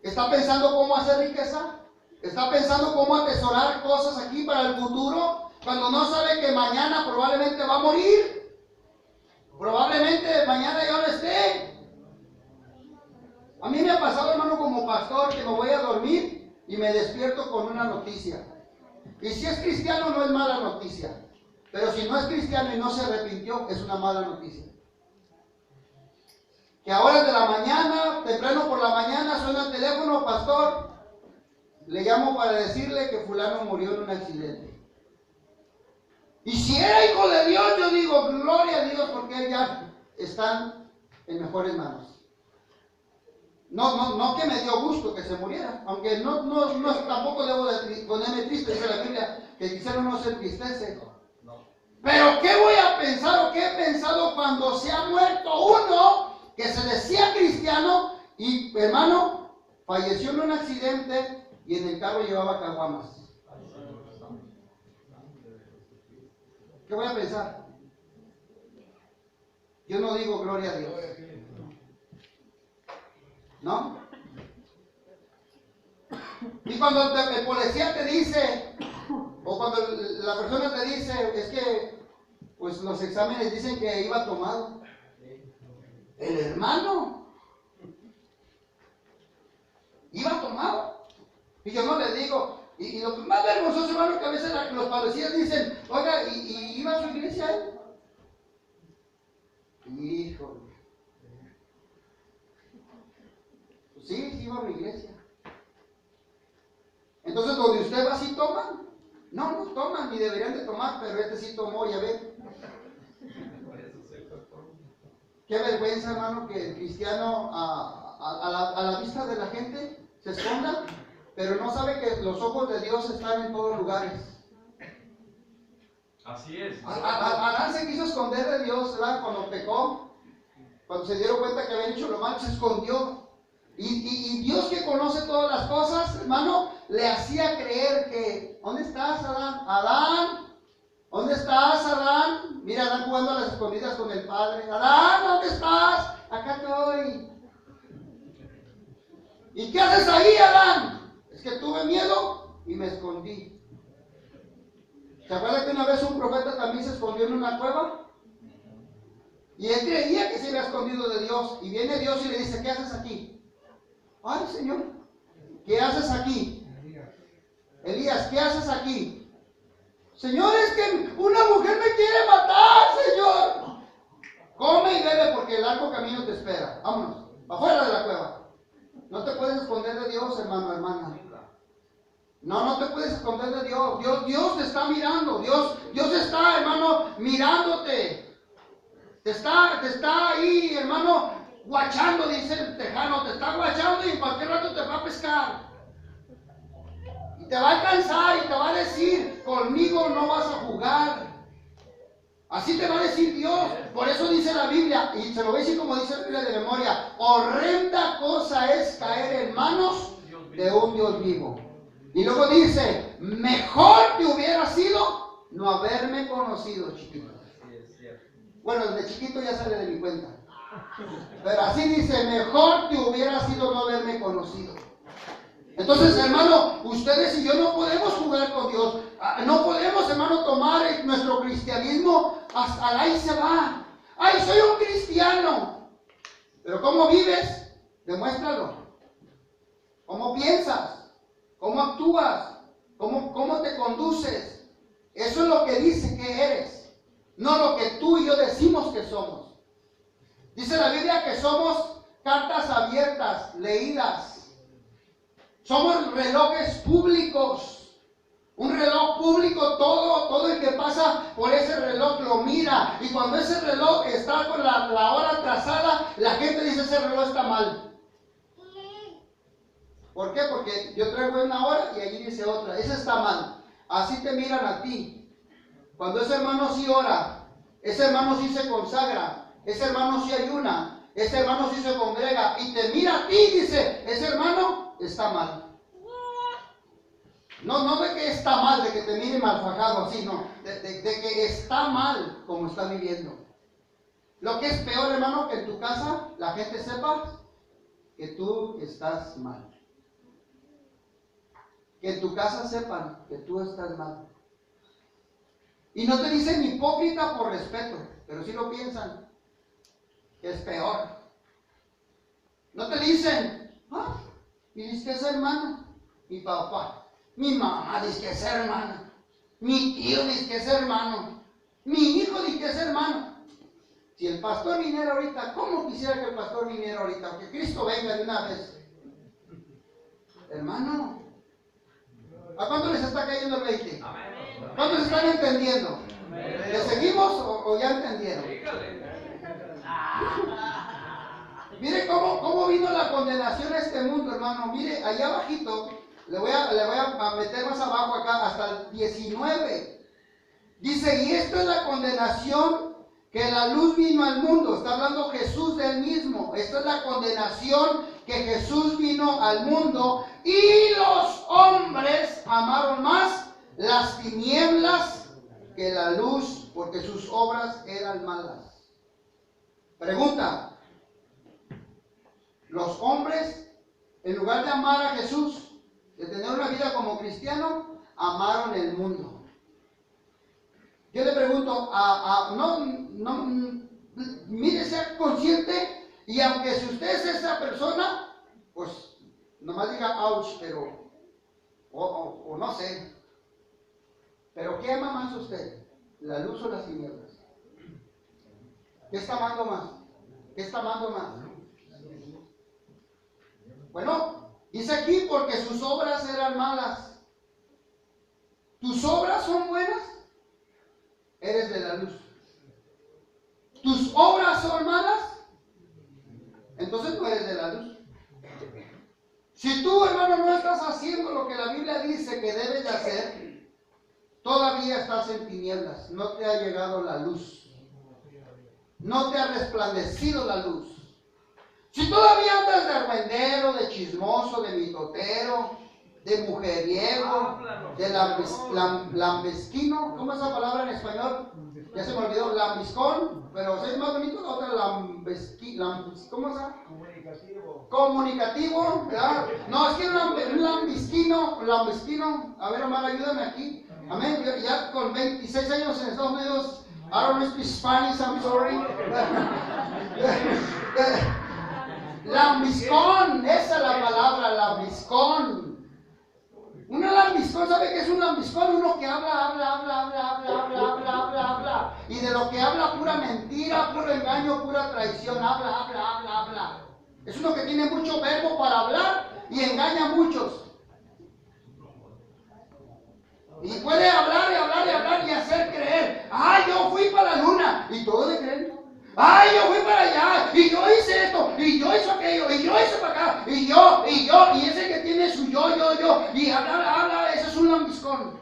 ¿Está pensando cómo hacer riqueza? ¿Está pensando cómo atesorar cosas aquí para el futuro? Cuando no sabe que mañana probablemente va a morir. Probablemente mañana ya no esté. A mí me ha pasado, hermano, como pastor, que me voy a dormir y me despierto con una noticia. Y si es cristiano no es mala noticia. Pero si no es cristiano y no se arrepintió, es una mala noticia. Que a horas de la mañana, temprano por la mañana, suena el teléfono, pastor, le llamo para decirle que fulano murió en un accidente. Y si era hijo de Dios, yo digo, gloria a Dios, porque ya están en mejores manos. No que me dio gusto que se muriera, aunque tampoco debo de ponerme triste, dice la Biblia, que quizá uno se entristece. Pero ¿qué voy a pensar o qué he pensado cuando se ha muerto uno que se decía cristiano y, hermano, falleció en un accidente y en el carro llevaba caguamas? ¿Qué voy a pensar? Yo no digo gloria a Dios, ¿no? Y cuando el policía te dice, o cuando la persona te dice, es que pues los exámenes dicen que iba tomado. El hermano iba tomado. Y yo no le digo, y lo más vergonzoso, hermano, que a veces los policías dicen, oiga, ¿y iba a su iglesia él? Híjole. Pues sí iba a mi iglesia. Entonces, donde usted va, ¿sí toman? No toman, ni deberían de tomar, pero este sí tomó, ya ve. Qué vergüenza, hermano, que el cristiano a la vista de la gente se esconda, pero no sabe que los ojos de Dios están en todos lugares. Así es. Adán se quiso esconder de Dios, ¿verdad? Cuando pecó, cuando se dieron cuenta que habían hecho lo mal, se escondió. Y Dios, que conoce todas las cosas, hermano, le hacía creer que, ¿dónde estás, Adán? Adán, ¿dónde estás, Adán? Mira, Adán jugando a las escondidas con el padre. Adán, ¿dónde estás? Acá estoy. ¿Y qué haces ahí, Adán? Es que tuve miedo y me escondí. ¿Se acuerda que una vez un profeta también se escondió en una cueva? Y él creía que se había escondido de Dios. Y viene Dios y le dice, ¿qué haces aquí? Ay, Señor, ¿qué haces aquí? Elías, ¿qué haces aquí? Señor, es que una mujer me quiere matar, Señor. Come y bebe porque el largo camino te espera. Vámonos, afuera de la cueva. No te puedes esconder de Dios, hermano, hermana. No te puedes esconder de Dios. Dios te está mirando. Dios está, hermano, mirándote. Te está ahí, hermano, guachando, dice el tejano. Te está guachando y en cualquier rato te va a pescar. Y te va a alcanzar y te va a decir, conmigo no vas a jugar. Así te va a decir Dios. Por eso dice la Biblia, y se lo voy a decir como dice la Biblia de memoria, horrenda cosa es caer en manos de un Dios vivo. Y luego dice, mejor te hubiera sido no haberme conocido, chiquito. Bueno, desde chiquito ya sale de mi cuenta. Pero así dice, mejor te hubiera sido no haberme conocido. Entonces, hermano, ustedes y yo no podemos jugar con Dios. No podemos, hermano, tomar nuestro cristianismo hasta ahí se va. Ay, soy un cristiano. Pero ¿cómo vives? Demuéstralo. ¿Cómo piensas? ¿Cómo actúas? ¿Cómo te conduces? Eso es lo que dice que eres, no lo que tú y yo decimos que somos. Dice la Biblia que somos cartas abiertas, leídas. Somos relojes públicos. Un reloj público, todo el que pasa por ese reloj lo mira. Y cuando ese reloj está con la hora trazada, la gente dice ese reloj está mal. ¿Por qué? Porque yo traigo una hora y allí dice otra. Esa está mal. Así te miran a ti. Cuando ese hermano sí ora, ese hermano sí se consagra, ese hermano sí ayuna, ese hermano sí se congrega y te mira a ti y dice, ese hermano está mal. No de que está mal, de que te mire mal fajado así, no. De que está mal como está viviendo. Lo que es peor, hermano, que en tu casa la gente sepa que tú estás mal. Que en tu casa sepan que tú estás mal. Y no te dicen hipócrita por respeto, pero sí lo piensan. que es peor. No te dicen, y dice que es hermano, mi papá, mi mamá dice que es hermana, mi tío dice que es hermano, mi hijo dice que es hermano. Si el pastor viniera ahorita, ¿cómo quisiera que el pastor viniera ahorita? Que Cristo venga de una vez. Hermano, ¿a cuánto les está cayendo el 20? ¿Cuántos están entendiendo? ¿Le seguimos o ya entendieron? Mire cómo vino la condenación a este mundo, hermano. Mire, allá abajito, le voy a meter más abajo acá, hasta el 19. Dice, y esto es la condenación, que la luz vino al mundo. Está hablando Jesús del mismo. Esta es la condenación, que Jesús vino al mundo y los hombres amaron más las tinieblas que la luz, porque sus obras eran malas. Pregunta. Los hombres, en lugar de amar a Jesús, de tener una vida como cristiano, amaron el mundo. Yo le pregunto, mire, sea consciente, y aunque si usted es esa persona, pues nomás diga ouch, pero, o no sé. Pero ¿qué ama más usted? ¿La luz o las tinieblas? ¿Qué está amando más? ¿Qué está amando más? Bueno, dice aquí, porque sus obras eran malas. ¿Tus obras son buenas? Eres de la luz. ¿Tus obras son malas? Entonces no eres de la luz. Si tú, hermano, no estás haciendo lo que la Biblia dice que debes de hacer, todavía estás en tinieblas. No te ha llegado la luz. No te ha resplandecido la luz. Si todavía andas de argüendero, de chismoso, de mitotero, de mujeriego, de lambesquino, ¿cómo es esa palabra en español? Ya se me olvidó, lambiscón, pero es más bonito la otra, ¿cómo es esa? Comunicativo, ¿verdad? No, es que un lambesquino, a ver, Omar, ayúdame aquí. Amén, ya con 26 años en Estados Unidos, I don't speak Spanish, I'm sorry. Lambiscón, esa es la palabra, lambiscón. Una lambiscón, ¿sabe qué es un lambiscón? Uno que habla. Y de lo que habla, pura mentira, puro engaño, pura traición. Habla. Es uno que tiene mucho verbo para hablar y engaña a muchos. Y puede hablar y hacer creer. Yo fui para la luna. Y todos le creen. Yo fui para allá, y yo hice esto, y yo hice aquello, y yo hice para acá, y ese que tiene su yo, y habla, ese es un lambiscón.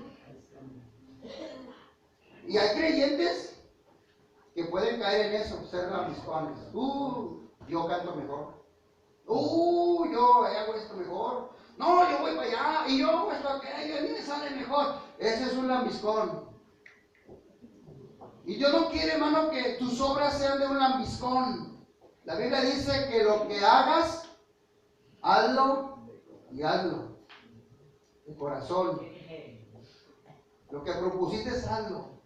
Y hay creyentes que pueden caer en eso, ser lambiscones. Yo canto mejor. Yo hago esto mejor. No, yo voy para allá, y yo hago esto aquello, a mí me sale mejor. Ese es un lambiscón. Y Dios no quiere, hermano, que tus obras sean de un lambiscón. La Biblia dice que lo que hagas, hazlo y hazlo. De corazón. Lo que propusiste, hazlo.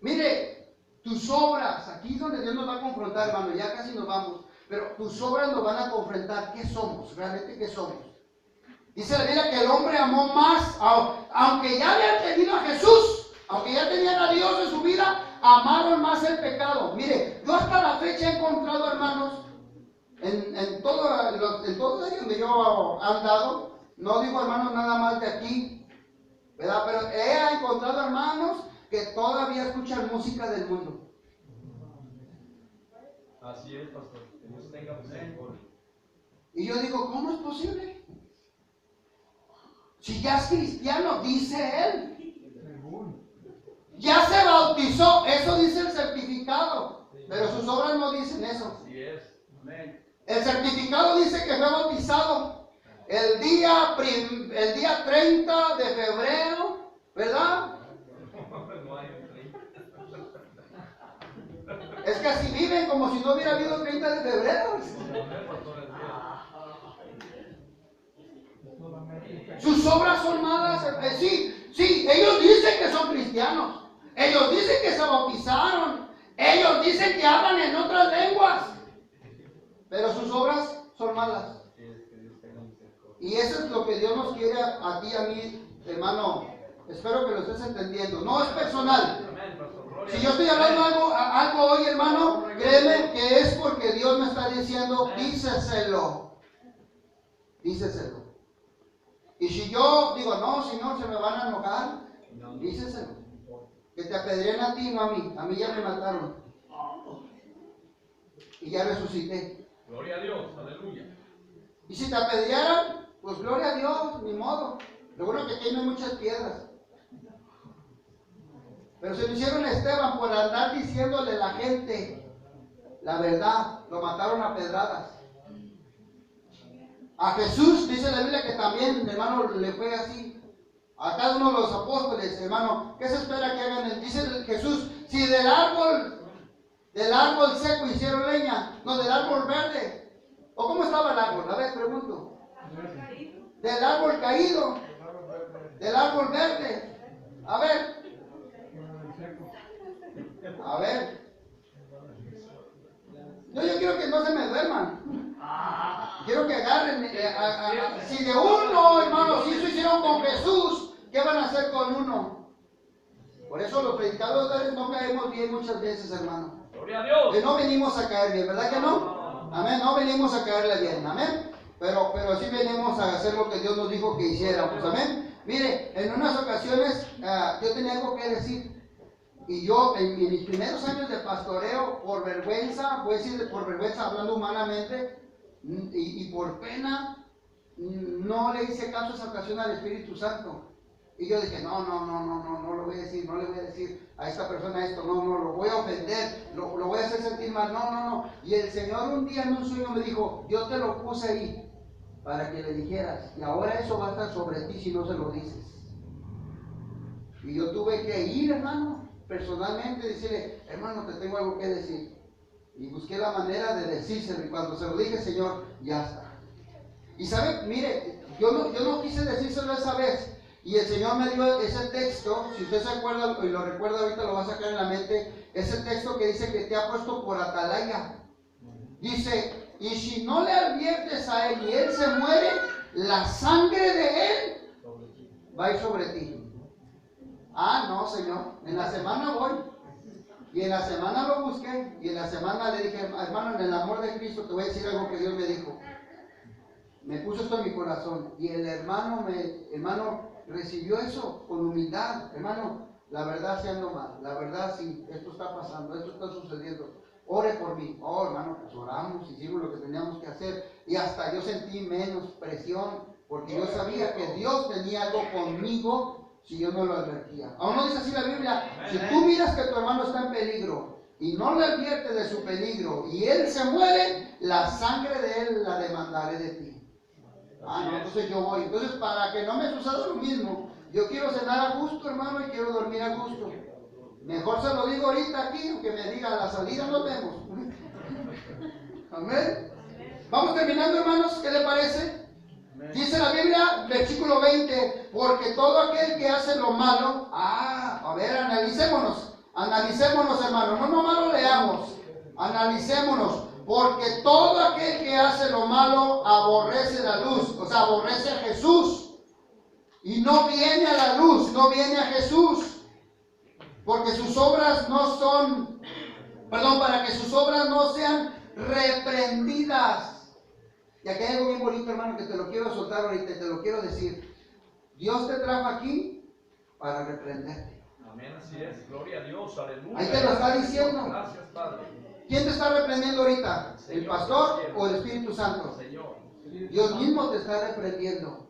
Mire, tus obras, aquí es donde Dios nos va a confrontar, hermano, ya casi nos vamos. Pero tus obras nos van a confrontar. ¿Qué somos? ¿Realmente qué somos? Dice la Biblia que el hombre amó más, aunque ya habían tenido a Jesús. Aunque ya tenían a Dios en su vida, amaron más el pecado. Mire, yo hasta la fecha he encontrado, hermanos, en todo el donde yo he andado, no digo hermanos nada más de aquí, ¿verdad? Pero he encontrado hermanos que todavía escuchan música del mundo. Así es, pastor. Que Dios tenga misericordia. Y yo digo, ¿cómo es posible? Si ya es cristiano, dice él. Ya se bautizó, eso dice el certificado, pero sus obras no dicen eso. Así es. Amén. El certificado dice que fue bautizado el día 30 de febrero, ¿verdad? Es que así viven como si no hubiera habido 30 de febrero. Sus obras son malas. Sí, ellos dicen que son cristianos. Ellos dicen que se bautizaron, Ellos dicen que hablan en otras lenguas, pero sus obras son malas. Y eso es lo que Dios nos quiere a ti y a mí, hermano. Espero que lo estés entendiendo. No es personal. Si yo estoy hablando algo hoy, hermano, créeme que es porque Dios me está diciendo, díceselo. Díceselo. Y si yo digo, no, Señor, se me van a enojar, díceselo. Que te apedreen a ti, no a mí. A mí ya me mataron. Y ya resucité. Gloria a Dios, aleluya. Y si te apedrearan, pues gloria a Dios, ni modo. Lo bueno que aquí no hay muchas piedras. Pero se lo hicieron a Esteban por andar diciéndole a la gente la verdad. Lo mataron a pedradas. A Jesús dice la Biblia que también, hermano, le fue así. A cada uno de los apóstoles, hermano, ¿qué se espera que hagan? Dice Jesús, si del árbol seco hicieron leña, no del árbol verde. ¿O cómo estaba el árbol? A ver, pregunto. Del árbol caído, del árbol verde. A ver. Yo quiero que no se me duerman. Quiero que agarren. Si de uno, hermanos, si eso hicieron con Jesús, ¿qué van a hacer con uno? Por eso los predicadores no caemos bien muchas veces, hermano. Gloria a Dios. Que no venimos a caer bien, ¿verdad que no? Amén, no venimos a caerle bien, amén. Pero sí venimos a hacer lo que Dios nos dijo que hiciéramos, amén. Mire, en unas ocasiones yo tenía algo que decir. Y yo, en mis primeros años de pastoreo, por vergüenza, voy a decir por vergüenza hablando humanamente, y por pena, no le hice caso a esa ocasión al Espíritu Santo. Y yo dije, no lo voy a decir, no le voy a decir a esta persona esto, no, lo voy a ofender, lo voy a hacer sentir mal, no. Y el Señor un día en un sueño me dijo, yo te lo puse ahí para que le dijeras, y ahora eso va a estar sobre ti si no se lo dices. Y yo tuve que ir, hermano, personalmente, decirle, hermano, te tengo algo que decir. Y busqué la manera de decírselo, y cuando se lo dije, Señor, ya está. Y sabe, mire, yo no quise decírselo esa vez. Y el Señor me dio ese texto, si usted se acuerda y lo recuerda ahorita, lo va a sacar en la mente, ese texto que dice que te ha puesto por atalaya. Dice, y si no le adviertes a él y él se muere, la sangre de él va a ir sobre ti. Ah, no, Señor, en la semana voy. Y en la semana lo busqué, y en la semana le dije, hermano, en el amor de Cristo te voy a decir algo que Dios me dijo. Me puso esto en mi corazón, y el hermano recibió eso con humildad. Hermano, la verdad se ando mal, la verdad sí, esto está pasando, esto está sucediendo. Ore por mí. Oh, hermano, pues oramos, hicimos lo que teníamos que hacer, y hasta yo sentí menos presión, porque yo sabía que Dios tenía algo conmigo si yo no lo advertía. Aún no dice así la Biblia, si tú miras que tu hermano está en peligro y no le adviertes de su peligro y él se muere, la sangre de él la demandaré de ti. Ah, no, entonces yo voy. Entonces, para que no me suceda lo mismo, yo quiero cenar a gusto, hermano, y quiero dormir a gusto. Mejor se lo digo ahorita aquí, aunque me diga a la salida nos vemos. Amén. Vamos terminando, hermanos, ¿qué le parece? Dice la Biblia, versículo 20, porque todo aquel que hace lo malo, a ver, analicémonos, hermanos, no nomás lo leamos, analicémonos, porque todo aquel que hace lo malo aborrece la luz, o sea, aborrece a Jesús, y no viene a la luz, no viene a Jesús, porque sus obras no son, para que sus obras no sean reprendidas. Y aquí hay algo bien bonito, hermano, que te lo quiero soltar ahorita, te lo quiero decir. Dios te trajo aquí para reprenderte. Amén, así es. Gloria a Dios, aleluya. Ahí te lo está diciendo. Gracias, Padre. ¿Quién te está reprendiendo ahorita? ¿El pastor o el Espíritu Santo? Señor. Dios mismo te está reprendiendo.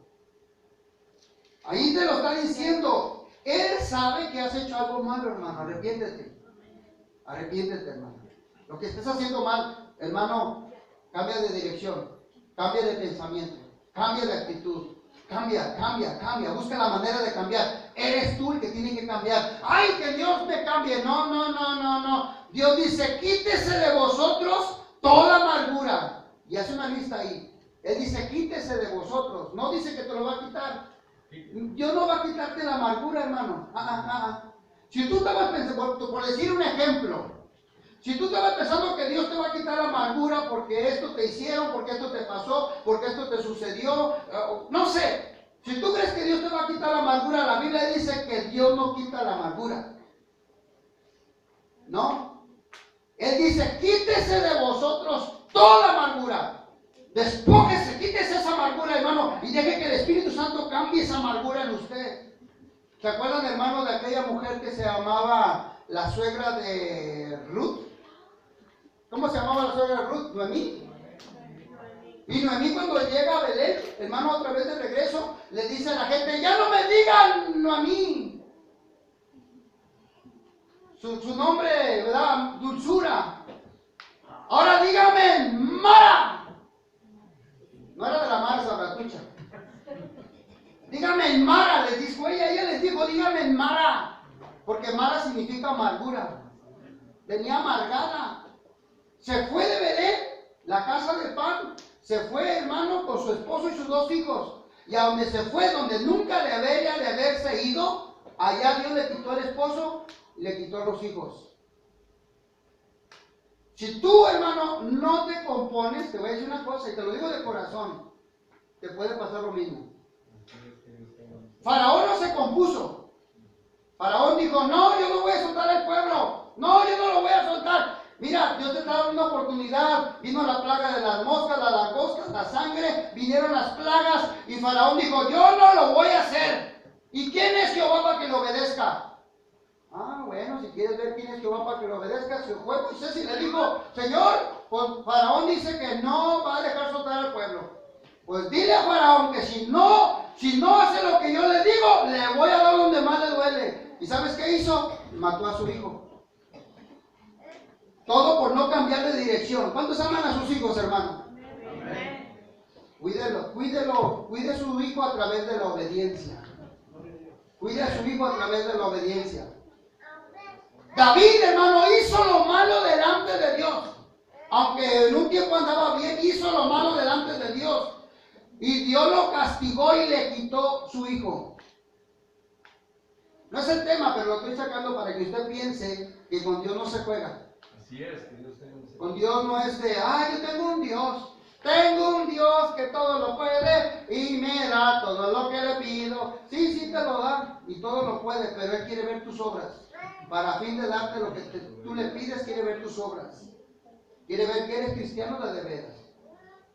Ahí te lo está diciendo. Él sabe que has hecho algo malo, hermano. Arrepiéntete. Arrepiéntete, hermano. Lo que estés haciendo mal, hermano, cambia de dirección. Cambia de pensamiento, cambia de actitud, cambia, busca la manera de cambiar. Eres tú el que tiene que cambiar. ¡Ay, que Dios me cambie! No. Dios dice, quítese de vosotros toda amargura. Y hace una lista ahí. Él dice, quítese de vosotros. No dice que te lo va a quitar. Dios no va a quitarte la amargura, hermano. Si tú estabas pensando, por decir un ejemplo, Si tú estabas pensando que Dios te va a quitar la amargura porque esto te hicieron, porque esto te pasó, porque esto te sucedió, no sé. Si tú crees que Dios te va a quitar la amargura, la Biblia dice que Dios no quita la amargura. ¿No? Él dice, quítese de vosotros toda amargura. Despójese, quítese esa amargura, hermano, y deje que el Espíritu Santo cambie esa amargura en usted. ¿Se acuerdan, hermano, de aquella mujer que se llamaba la suegra de Ruth? ¿Cómo se llamaba la suegra de Ruth? ¿Noemí? Y Noemí, cuando llega a Belén, hermano, otra vez de regreso, le dice a la gente, ya no me digan Noemí. Su nombre, ¿verdad? Dulzura. Ahora dígame Mara. No era de la Mara Sabratucha. Dígame Mara, les dijo ella les dijo, dígame Mara. Porque Mara significa amargura. Venía amargada. Se fue de Belén, la casa de pan. Se fue, hermano, con su esposo y sus 2 hijos. Y a donde se fue, donde nunca debería de haberse ido, allá Dios le quitó al esposo y le quitó a los hijos. Si tú, hermano, no te compones, te voy a decir una cosa y te lo digo de corazón, te puede pasar lo mismo. Faraón no se compuso. Faraón dijo, no, yo no voy a soltar al pueblo. No, yo no lo voy a soltar. Mira, Dios te está dando una oportunidad. Vino la plaga de las moscas, las langostas, la sangre, vinieron las plagas y Faraón dijo, yo no lo voy a hacer. ¿Y quién es Jehová para que lo obedezca? Ah, bueno, si quieres ver quién es Jehová para que lo obedezca, se fue Moisés y le dijo, Señor, pues Faraón dice que no va a dejar soltar al pueblo. Pues dile a Faraón que si no hace lo que yo le digo, le voy a dar donde más le duele. ¿Y sabes qué hizo? Mató a su hijo. Todo por no cambiar de dirección. ¿Cuántos aman a sus hijos, hermano? Cuídelo, cuide a su hijo a través de la obediencia. Cuide a su hijo a través de la obediencia. David, hermano, hizo lo malo delante de Dios. Aunque en un tiempo andaba bien, hizo lo malo delante de Dios. Y Dios lo castigó y le quitó su hijo. No es el tema, pero lo estoy sacando para que usted piense que con Dios no se juega. Así es, que Dios tenga misericordia. Con Dios no es de, yo tengo un Dios. Tengo un Dios que todo lo puede y me da todo lo que le pido. Sí, sí te lo da y todo lo puede, pero Él quiere ver tus obras. Para fin de darte lo que tú le pides, quiere ver tus obras. Quiere ver que eres cristiano de veras.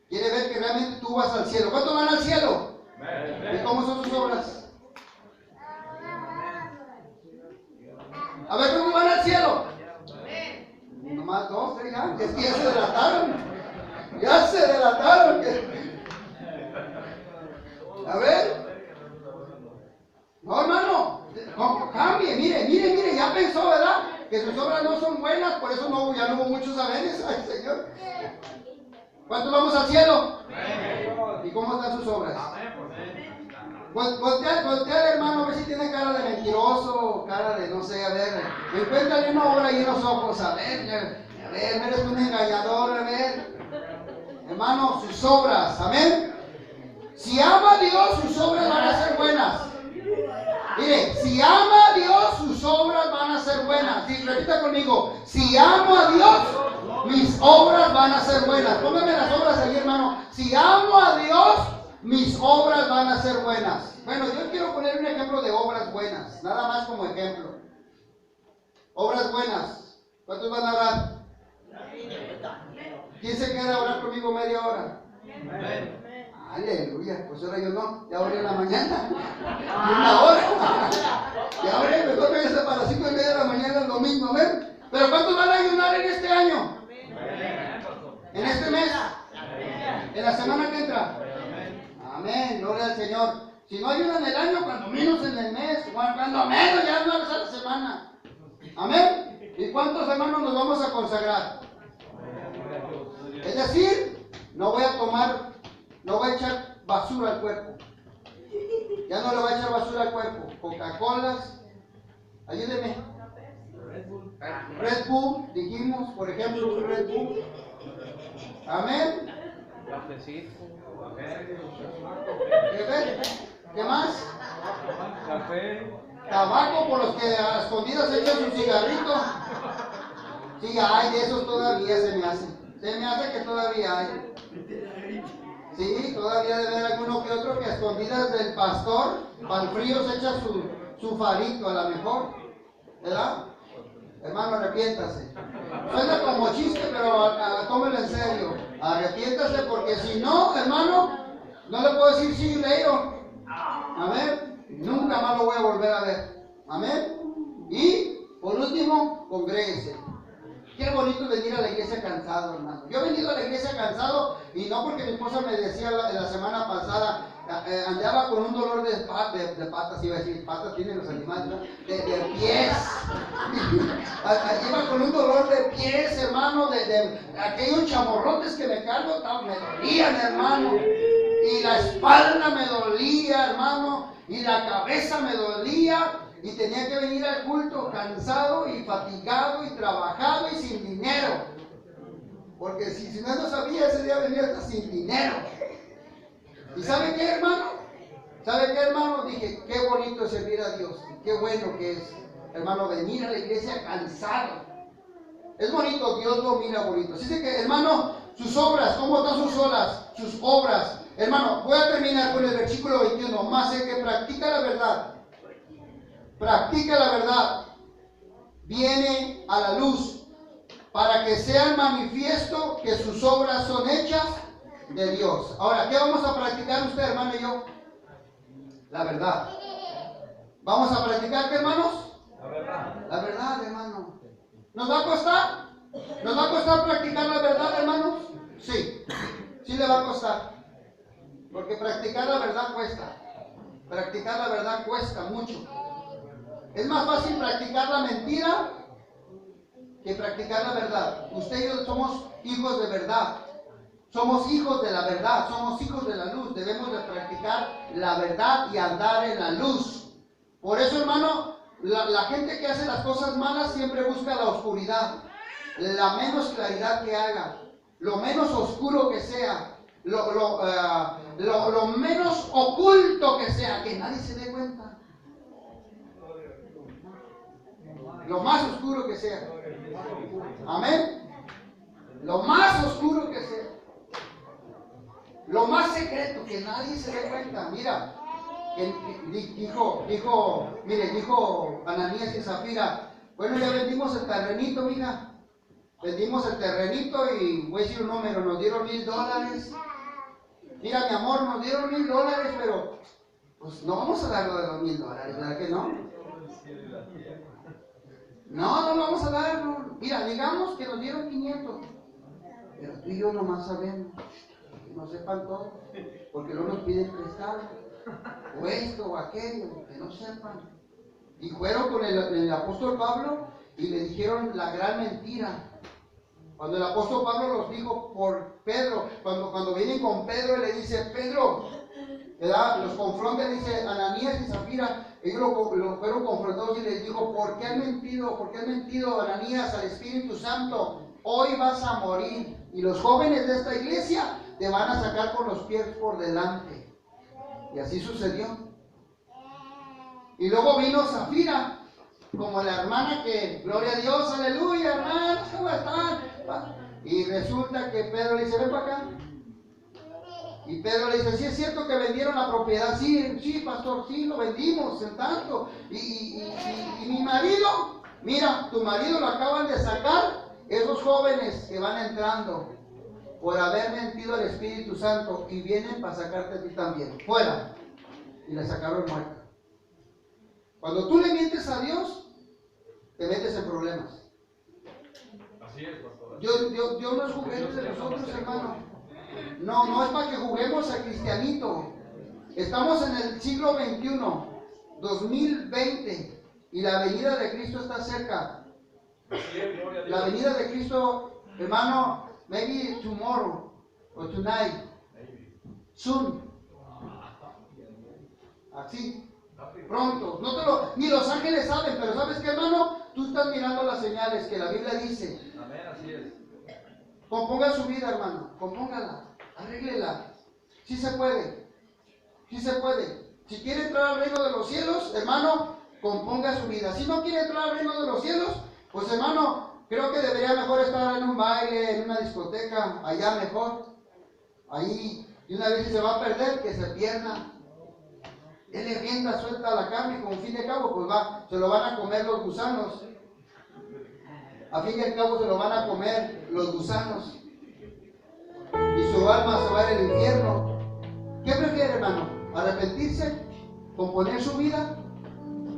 Quiere ver que realmente tú vas al cielo. ¿Cuántos van al cielo? ¿Y cómo son sus obras? A ver, ¿cómo van al cielo? Nomás 2, 3, ya. Es que ya se delataron. Ya se delataron. A ver. No, hermano. Cambie. Mire. Ya pensó, ¿verdad? Que sus obras no son buenas. Por eso ya no hubo muchos saberes. Ay, Señor. ¿Cuántos vamos al cielo? ¿Y cómo están sus obras? Voltea, hermano, a ver si tiene cara de mentiroso, cara de no sé, a ver, encuéntrale una obra ahí en los ojos, a ver, eres un engañador, a ver, hermano, sus obras, amén. Si ama a Dios, sus obras van a ser buenas. Mire, si ama a Dios, sus obras van a ser buenas. Sí, repita conmigo, si amo a Dios, mis obras van a ser buenas. Póngame las obras ahí, hermano. Si amo a Dios, mis obras van a ser buenas. Bueno, yo quiero poner un ejemplo de obras buenas, nada más como ejemplo. Obras buenas. ¿Cuántos van a orar? ¿Quién se queda a orar conmigo media hora? Aleluya, pues ahora yo no, ya oré en la mañana, una hora, ya oré, mejor me para las 5:30 de la mañana el domingo, ¿ven? Pero ¿cuántos van a ayunar en este año? ¿En este mes? ¿En la semana que entra? Amén, gloria al Señor. Si no ayudan el año, cuando menos en el mes, cuando menos ya una vez a la semana. Amén. ¿Y cuántos hermanos nos vamos a consagrar? Es decir, no voy a echar basura al cuerpo. Ya no le voy a echar basura al cuerpo. Coca-Colas, ayúdeme. Red Bull, dijimos, por ejemplo, un Red Bull. Amén. ¿Qué más? Café. Tabaco, por los que a escondidas echan su cigarrito. Sí, hay de esos todavía, se me hace. Se me hace que todavía hay. Sí, todavía debe haber alguno que otro que a escondidas del pastor, para el frío se echa su farito a lo mejor. ¿Verdad? Hermano, arrepiéntase. Suena como chiste, pero tómelo en serio. Arrepiéntase, porque si no, hermano, no le puedo decir sí, leído. Amén. Nunca más lo voy a volver a ver. Amén. Y por último, congréguese. Qué bonito venir a la iglesia cansado, hermano. Yo he venido a la iglesia cansado, y no porque mi esposa me decía la semana pasada, andaba con un dolor de patas, iba a decir, patas tienen los animales, ¿no? de pies. Iba con un dolor de pies, hermano, de aquellos chamorrotes que me cargo, me dolían, hermano. Y la espalda me dolía, hermano, y la cabeza me dolía. Y tenía que venir al culto cansado y fatigado y trabajado y sin dinero. Porque si no sabía, ese día venía hasta sin dinero. ¿Y sabe qué, hermano? ¿Sabe qué, hermano? Dije, qué bonito es servir a Dios. Qué bueno que es, hermano, venir a la iglesia cansado. Es bonito, Dios lo mira bonito. Así que, hermano, sus obras, ¿cómo están sus obras? Sus obras. Hermano, voy a terminar con el versículo 21. Más el que practica la verdad. Practica la verdad, viene a la luz, para que sea manifiesto que sus obras son hechas de Dios. Ahora, ¿qué vamos a practicar usted, hermano, y yo? La verdad. ¿Vamos a practicar qué, hermanos? La verdad. La verdad, hermano. ¿Nos va a costar? ¿Nos va a costar practicar la verdad, hermanos? Sí, sí le va a costar. Porque practicar la verdad cuesta. Practicar la verdad cuesta mucho. Es más fácil practicar la mentira que practicar la verdad. Usted y yo somos hijos de verdad. Somos hijos de la verdad. Somos hijos de la luz. Debemos de practicar la verdad y andar en la luz. Por eso, hermano, la gente que hace las cosas malas siempre busca la oscuridad. La menos claridad que haga. Lo menos oscuro que sea. Lo menos oculto que sea. Que nadie se dé cuenta. Lo más oscuro que sea. Amén. Lo más oscuro que sea. Lo más secreto, que nadie se dé cuenta. Mira, dijo Ananías y Zafira, bueno, ya vendimos el terrenito, mija. Vendimos el terrenito y voy a decir un número, nos dieron $1,000. Mira, mi amor, nos dieron $1,000, pero pues no vamos a dar lo de los $1,000, ¿verdad que no? No vamos a dar, no. Mira, digamos que nos dieron 500, pero tú y yo nomás sabemos, que no sepan todo, porque no nos piden prestado, o esto o aquello, que no sepan. Y fueron con el apóstol Pablo y le dijeron la gran mentira. Cuando el apóstol Pablo los dijo por Pedro, cuando vienen con Pedro y le dice, Pedro, ¿verdad? Los confronta y dice, Ananías y Zafira, ellos lo fueron confrontados y les dijo, ¿por qué han mentido, Ananías, al Espíritu Santo? Hoy vas a morir. Y los jóvenes de esta iglesia te van a sacar con los pies por delante. Y así sucedió. Y luego vino Zafira, como la hermana que, gloria a Dios, aleluya, hermanos, ¿cómo están? Y resulta que Pedro le dice, ven para acá. Y Pedro le dice, ¿sí es cierto que vendieron la propiedad? Sí, pastor, sí, lo vendimos en tanto. Y mi marido, mira, tu marido lo acaban de sacar, esos jóvenes que van entrando por haber mentido al Espíritu Santo y vienen para sacarte a ti también. Fuera. Y la sacaron muerta. Cuando tú le mientes a Dios, te metes en problemas. Así es, pastor. Dios no es juguete de nosotros, hermano. No es para que juguemos a cristianito. Estamos en el siglo XXI, 2020, y la venida de Cristo está cerca. La venida de Cristo, hermano, maybe tomorrow or tonight, soon. Así, pronto. Ni los ángeles saben, pero ¿sabes qué, hermano? Tú estás mirando las señales que la Biblia dice. Amén, así es. Componga su vida, hermano. Compóngala. Arréglela. Sí se puede. Sí se puede. Si quiere entrar al reino de los cielos, hermano, componga su vida. Si no quiere entrar al reino de los cielos, pues hermano, Creo que debería mejor estar en un baile, en una discoteca, allá mejor. Ahí, y una vez si se va a perder, que se pierda. Él le rienda suelta a la carne y con fin de cabo, pues se lo van a comer los gusanos. A fin y al cabo se lo van a comer los gusanos. Y su alma se va a ir al infierno. ¿Qué prefiere, hermano? ¿Arrepentirse? ¿Componer su vida?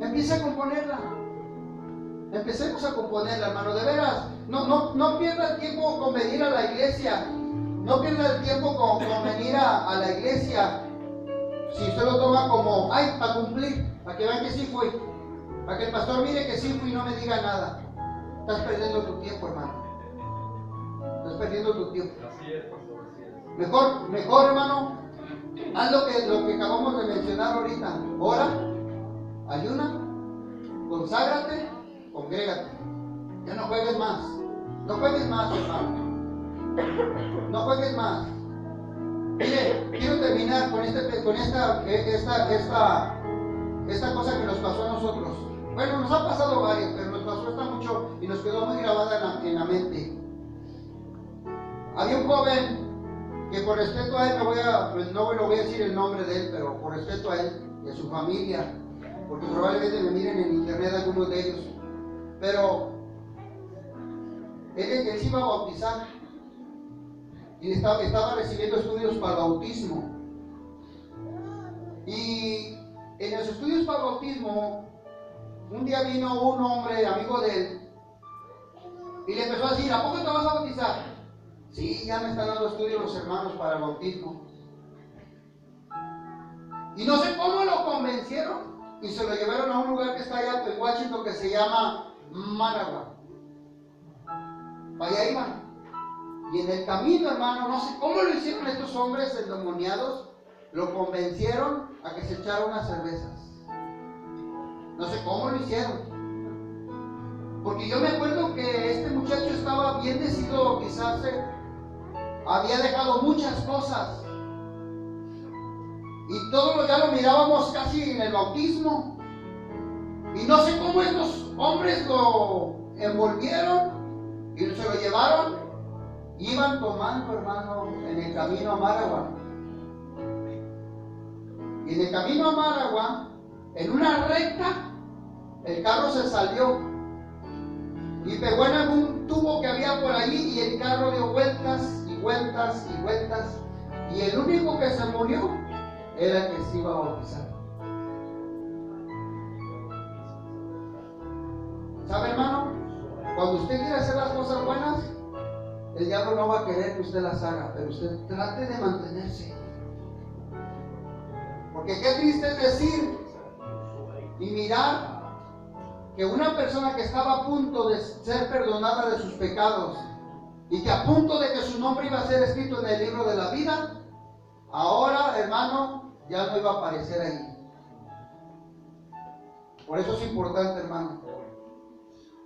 Empieza a componerla. Empecemos a componerla, hermano. De veras, no pierda el tiempo con venir a la iglesia. No pierda el tiempo con venir a la iglesia. Si usted lo toma como, para cumplir, para que vean que sí fui. Para que el pastor mire que sí fui y no me diga nada. Estás perdiendo tu tiempo, hermano. Estás perdiendo tu tiempo. Así es, pastor, así es. Mejor, hermano, haz lo que acabamos de mencionar ahorita. Ora, ayuna, conságrate, congrégate. Ya no juegues más. No juegues más, hermano. No juegues más. Mire, quiero terminar con esta cosa que nos pasó a nosotros. Bueno, nos ha pasado varias, pero nos pasó esta mucho y nos quedó muy grabada en la mente. Había un joven que por respeto a él, no voy a decir el nombre de él, pero por respeto a él y a su familia, porque probablemente me miren en internet algunos de ellos, pero él se iba a bautizar y estaba recibiendo estudios para bautismo. Y en los estudios para bautismo, un día vino un hombre, amigo de él, y le empezó a decir: ¿a poco te vas a bautizar? Sí, ya me están dando estudios los hermanos para el bautismo. Y no sé cómo lo convencieron y se lo llevaron a un lugar que está allá en Washington que se llama Managua. Allá iban. Y en el camino, hermano, no sé cómo lo hicieron estos hombres endemoniados, lo convencieron a que se echara unas cervezas. No sé cómo lo hicieron. Porque yo me acuerdo que este muchacho estaba bien decidido a bautizarse. Había dejado muchas cosas. Y todos ya lo mirábamos casi en el bautismo. Y no sé cómo estos hombres lo envolvieron y se lo llevaron. Iban tomando, hermano, en el camino a Managua. Y en el camino a Managua, en una recta, el carro se salió y pegó en algún tubo que había por allí y el carro dio vueltas y vueltas y vueltas. Y el único que se murió era el que se iba a bautizar. ¿Sabe, hermano? Cuando usted quiere hacer las cosas buenas, el diablo no va a querer que usted las haga, pero usted trate de mantenerse. Porque qué triste es decir y mirar que una persona que estaba a punto de ser perdonada de sus pecados y que a punto de que su nombre iba a ser escrito en el libro de la vida, ahora, hermano, ya no iba a aparecer ahí. Por eso es importante, hermano,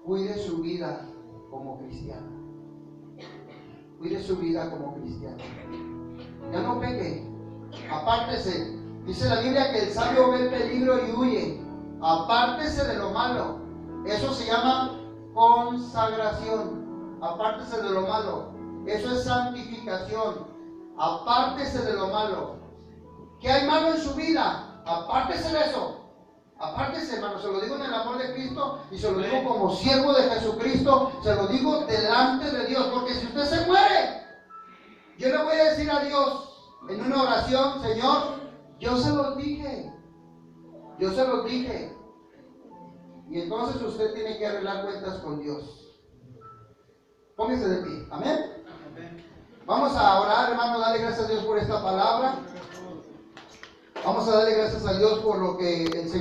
cuide su vida como cristiano. Cuide su vida como cristiano. Ya no peque, apártese. Dice la Biblia que el sabio ve el peligro y huye. Apártese de lo malo. Eso se llama consagración. Apártese de lo malo. Eso es santificación. Apártese de lo malo. ¿Qué hay malo en su vida? Apártese de eso. Apártese, hermano. Se lo digo en el amor de Cristo y se lo digo como siervo de Jesucristo. Se lo digo delante de Dios. Porque si usted se muere, yo le voy a decir a Dios en una oración: Señor, yo se los dije. Yo se los dije. Y entonces usted tiene que arreglar cuentas con Dios. Póngase de pie. Amén. Vamos a orar, hermano. Dale gracias a Dios por esta palabra. Vamos a darle gracias a Dios por lo que el Señor